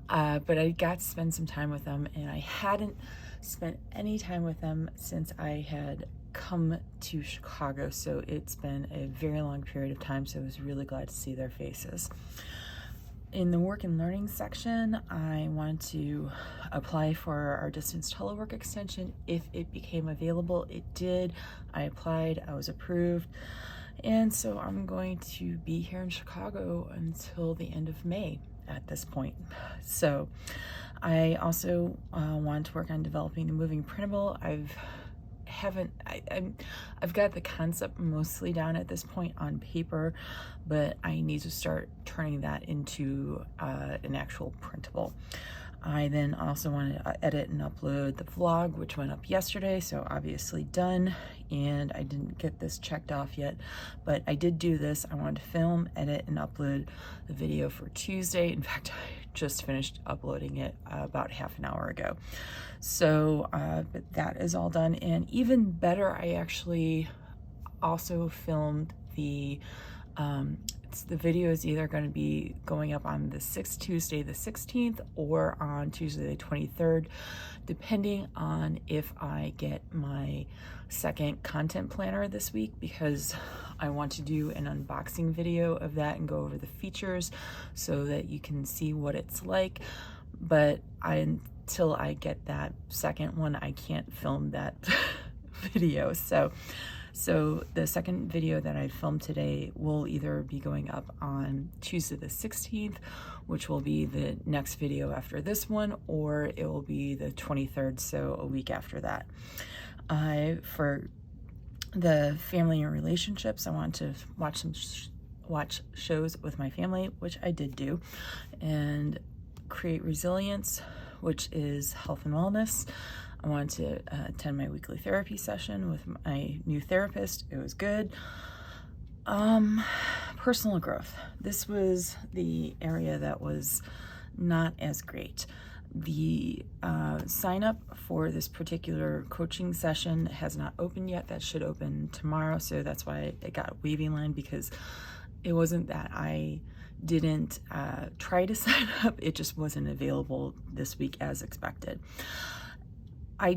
but I got to spend some time with them, and I hadn't spent any time with them since I had come to Chicago, so it's been a very long period of time, so I was really glad to see their faces. In the work and learning section, I wanted to apply for our distance telework extension if it became available. It did. I applied, I was approved, and so I'm going to be here in Chicago until the end of May at this point. So I also want to work on developing the moving printable. I've got the concept mostly down at this point on paper, but I need to start turning that into an actual printable. I then also want to edit and upload the vlog, which went up yesterday, so obviously done. And I didn't get this checked off yet, but I did do this. I wanted to film, edit, and upload the video for Tuesday. In fact, I just finished uploading it about half an hour ago. So, but that is all done. And even better, I actually also filmed the the video is either going to be going up on the Tuesday the 16th or on Tuesday the 23rd, depending on if I get my second content planner this week, because I want to do an unboxing video of that and go over the features so that you can see what it's like. But until I get that second one, I can't film that video. So the second video that I filmed today will either be going up on Tuesday the 16th, which will be the next video after this one, or it will be the 23rd, so a week after that. For the family and relationships, I want to watch shows with my family, which I did do, and create resilience, which is health and wellness. I wanted to attend my weekly therapy session with my new therapist. It was good. Personal growth. This was the area that was not as great. The sign up for this particular coaching session has not opened yet. That should open tomorrow. So that's why it got a waiting line, because it wasn't that I didn't try to sign up. It just wasn't available this week as expected. I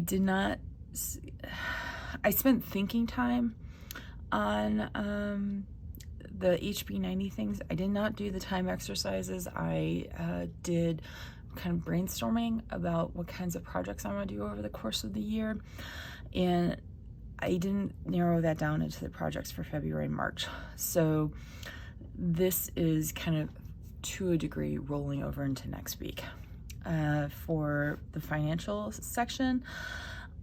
spent thinking time on the HB90 things. I did not do the time exercises. I did kind of brainstorming about what kinds of projects I want to do over the course of the year, and I didn't narrow that down into the projects for February and March. So this is kind of, to a degree, rolling over into next week. For the financial section,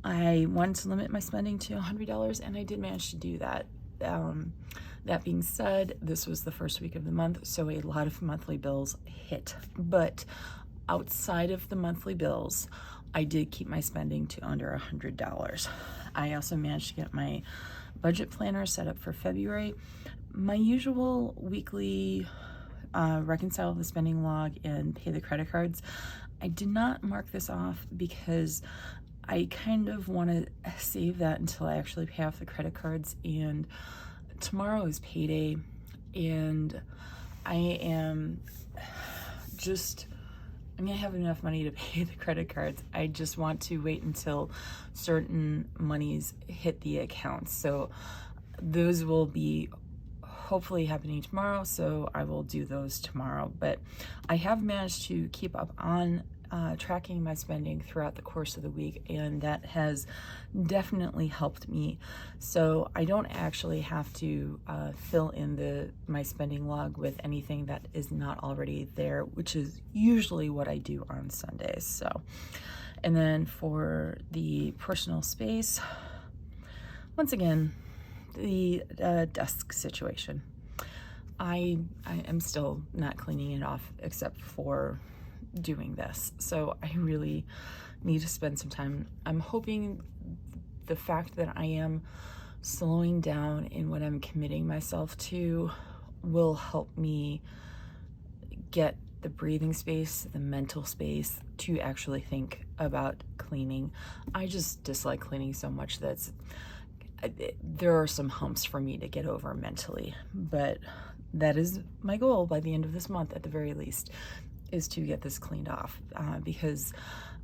I wanted to limit my spending to $100, and I did manage to do that. That being said, this was the first week of the month, so a lot of monthly bills hit. But outside of the monthly bills, I did keep my spending to under $100. I also managed to get my budget planner set up for February. My usual weekly reconcile the spending log and pay the credit cards, I did not mark this off because I kind of want to save that until I actually pay off the credit cards, and tomorrow is payday, and I'm gonna have enough money to pay the credit cards. I just want to wait until certain monies hit the account. So those will be hopefully happening tomorrow, so I will do those tomorrow. But I have managed to keep up on tracking my spending throughout the course of the week, and that has definitely helped me. So I don't actually have to fill in my spending log with anything that is not already there, which is usually what I do on Sundays. So, and then for the personal space, once again, the desk situation. I am still not cleaning it off except for doing this, so I really need to spend some time. I'm hoping the fact that I am slowing down in what I'm committing myself to will help me get the breathing space, the mental space to actually think about cleaning. I just dislike cleaning so much that there are some humps for me to get over mentally, but that is my goal by the end of this month at the very least, is to get this cleaned off, because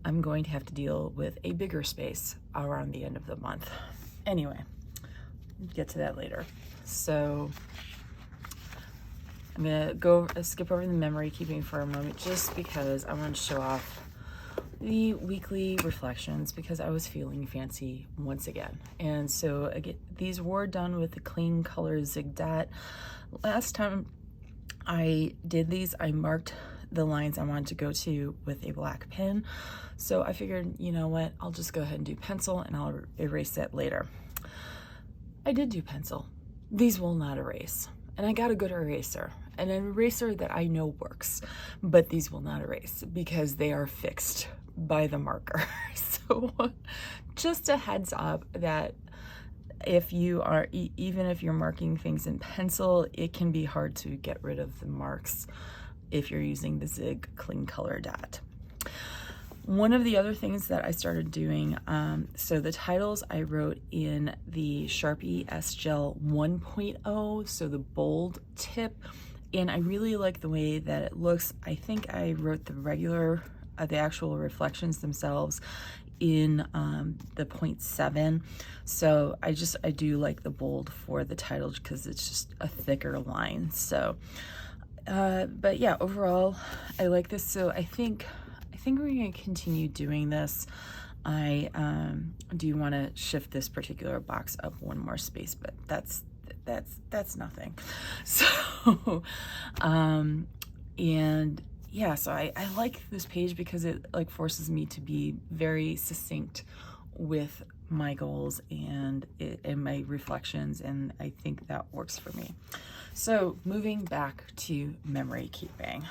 I'm going to have to deal with a bigger space around the end of the month. Anyway, get to that later. So I'm gonna skip over the memory keeping for a moment, just because I want to show off the weekly reflections, because I was feeling fancy once again. And so again, these were done with the clean color zig dot. Last time I did these, I marked the lines I wanted to go to with a black pen. So I figured, you know what, I'll just go ahead and do pencil and I'll erase that later. I did do pencil. These will not erase. And I got a good eraser, an eraser that I know works, but these will not erase because they are fixed by the marker. So just a heads up that if you are, even if you're marking things in pencil, it can be hard to get rid of the marks if you're using the zig clean color dot. One of the other things that I started doing, so the titles I wrote in the Sharpie S Gel 1.0, so the bold tip, and I really like the way that it looks. I think I wrote the actual reflections themselves in the 0.7, so I do like the bold for the title because it's just a thicker line. So but yeah, overall I like this. So I think we're going to continue doing this. I do want to shift this particular box up one more space, but that's nothing. So and yeah, so I like this page because it like forces me to be very succinct with my goals and my reflections, and I think that works for me. So moving back to memory keeping.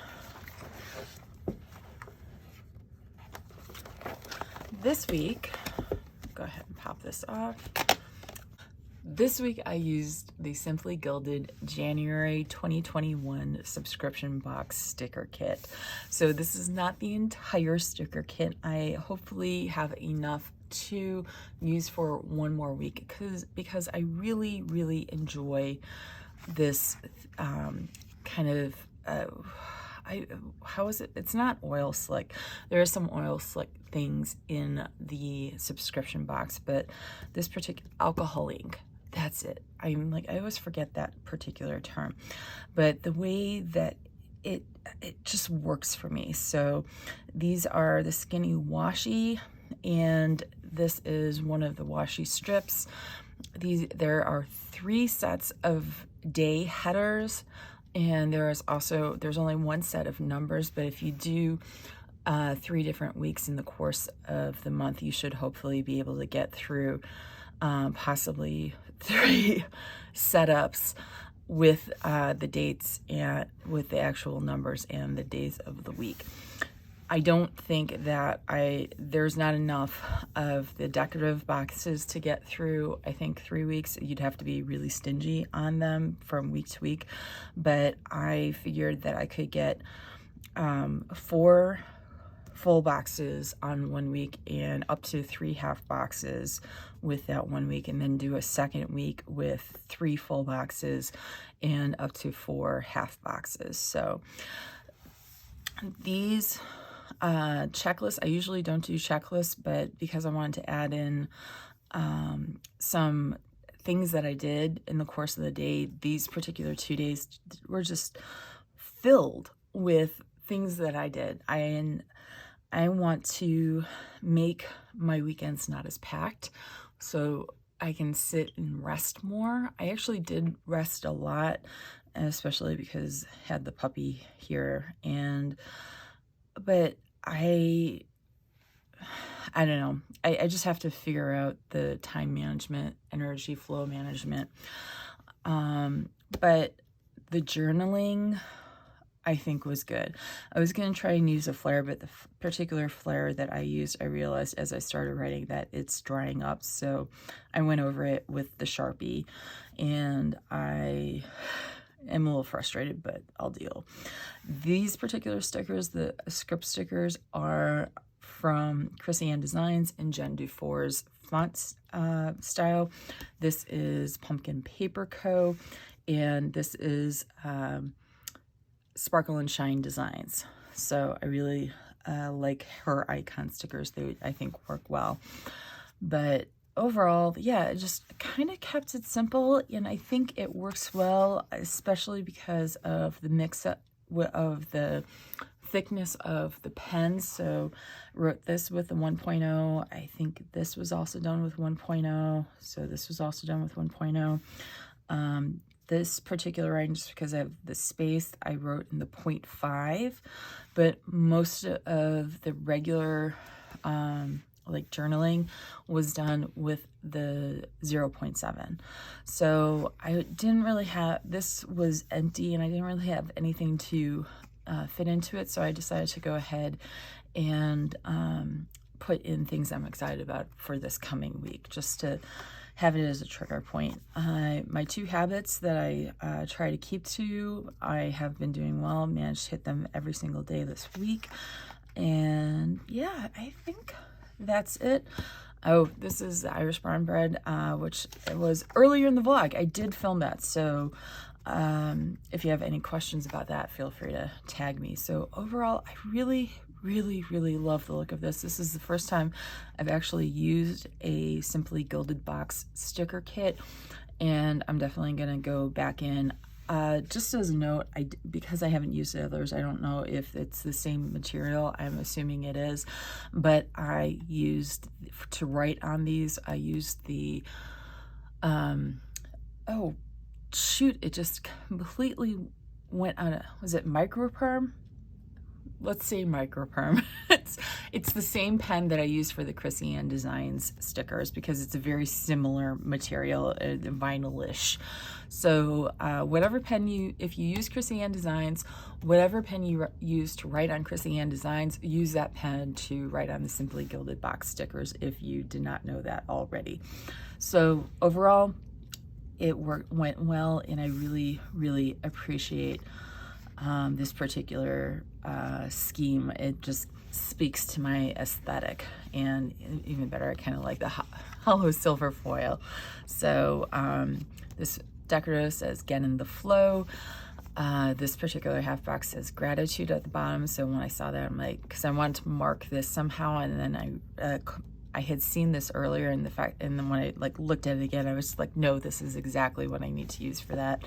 This week, go ahead and pop this off. This week I used the Simply Gilded January 2021 subscription box sticker kit. So this is not the entire sticker kit. I hopefully have enough to use for one more week because I really enjoy this kind of how is it? It's not oil slick. There are some oil slick things in the subscription box, but this particular alcohol ink, that's it. I always forget that particular term, but the way that it just works for me. So these are the skinny washi, and this is one of the washi strips. There are 3 sets of day headers, and there's only 1 set of numbers, but if you do 3 different weeks in the course of the month, you should hopefully be able to get through possibly 3 setups with the dates and with the actual numbers and the days of the week. I don't think that there's not enough of the decorative boxes to get through. I think 3 weeks, you'd have to be really stingy on them from week to week. But I figured that I could get 4 full boxes on 1 week and up to 3 half boxes with that 1 week, and then do a second week with 3 full boxes and up to 4 half boxes. So these checklists, I usually don't do checklists, but because I wanted to add in some things that I did in the course of the day, these particular 2 days were just filled with things that I did. I want to make my weekends not as packed so I can sit and rest more. I actually did rest a lot, especially because I had the puppy here, but I don't know. I just have to figure out the time management, energy flow management. But the journaling, I think, was good. I was going to try and use a flare, but the particular flare that I used, I realized as I started writing that it's drying up. So I went over it with the Sharpie, and I am a little frustrated, but I'll deal. These particular stickers, the script stickers, are from Chrissy Ann Designs and Jen Dufour's font style. This is Pumpkin Paper Co., and this is Sparkle and Shine Designs. So I really like her icon stickers. They, I think, work well. But overall, yeah, it just kind of kept it simple, and I think it works well, especially because of the mix-up of the thickness of the pen. So wrote this with the 1.0. I think this was also done with 1.0. So this was also done with 1.0. This particular writing, just because I have the space, I wrote in the 0.5, but most of the regular like journaling was done with the 0.7. So I didn't really have, this was empty and I didn't really have anything to fit into it. So I decided to go ahead and put in things I'm excited about for this coming week, just to have it as a trigger point. My 2 habits that I try to keep to, I have been doing well, managed to hit them every single day this week. And yeah, I think that's it. Oh, this is the Irish brown bread, which it was earlier in the vlog. I did film that, so if you have any questions about that, feel free to tag me. So overall, I really love the look of this. This is the first time I've actually used a Simply Gilded box sticker kit, and I'm definitely gonna go back in. Just as a note, because I haven't used the others, I don't know if it's the same material. I'm assuming it is, but I used, to write on these, I used the, oh shoot, it just completely went on a, was it microperm? Let's say microperm. It's the same pen that I used for the Chrissy Ann Designs stickers, because it's a very similar material, vinyl-ish. So whatever pen if you use Chrissy Ann Designs, whatever pen you use to write on Chrissy Ann Designs, use that pen to write on the Simply Gilded box stickers, if you did not know that already. So overall, it went well, and I really appreciate this particular scheme. It just speaks to my aesthetic, and even better, I kind of like the hollow silver foil. So this decorative says "Get in the Flow." This particular half box says gratitude at the bottom. So when I saw that, I'm like, because I wanted to mark this somehow, and then I had seen this earlier, and then when I like looked at it again, I was just like, no, this is exactly what I need to use for that.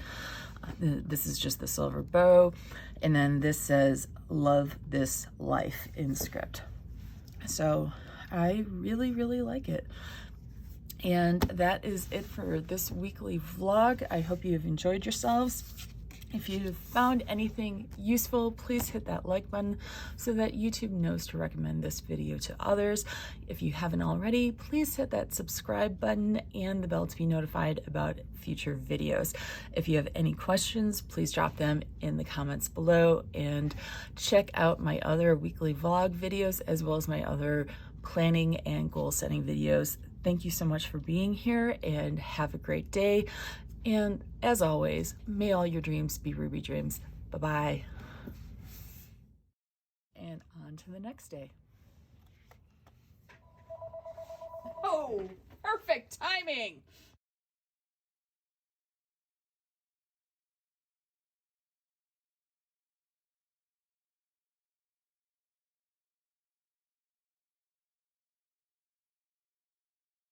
This is just the silver bow, and then this says love this life in script. So I really, really like it. And that is it for this weekly vlog. I hope you have enjoyed yourselves. If you've found anything useful, please hit that like button so that YouTube knows to recommend this video to others. If you haven't already, please hit that subscribe button and the bell to be notified about future videos. If you have any questions, please drop them in the comments below, and check out my other weekly vlog videos as well as my other planning and goal setting videos. Thank you so much for being here, and have a great day. And as always, may all your dreams be ruby dreams. Bye-bye. And on to the next day. Oh, perfect timing.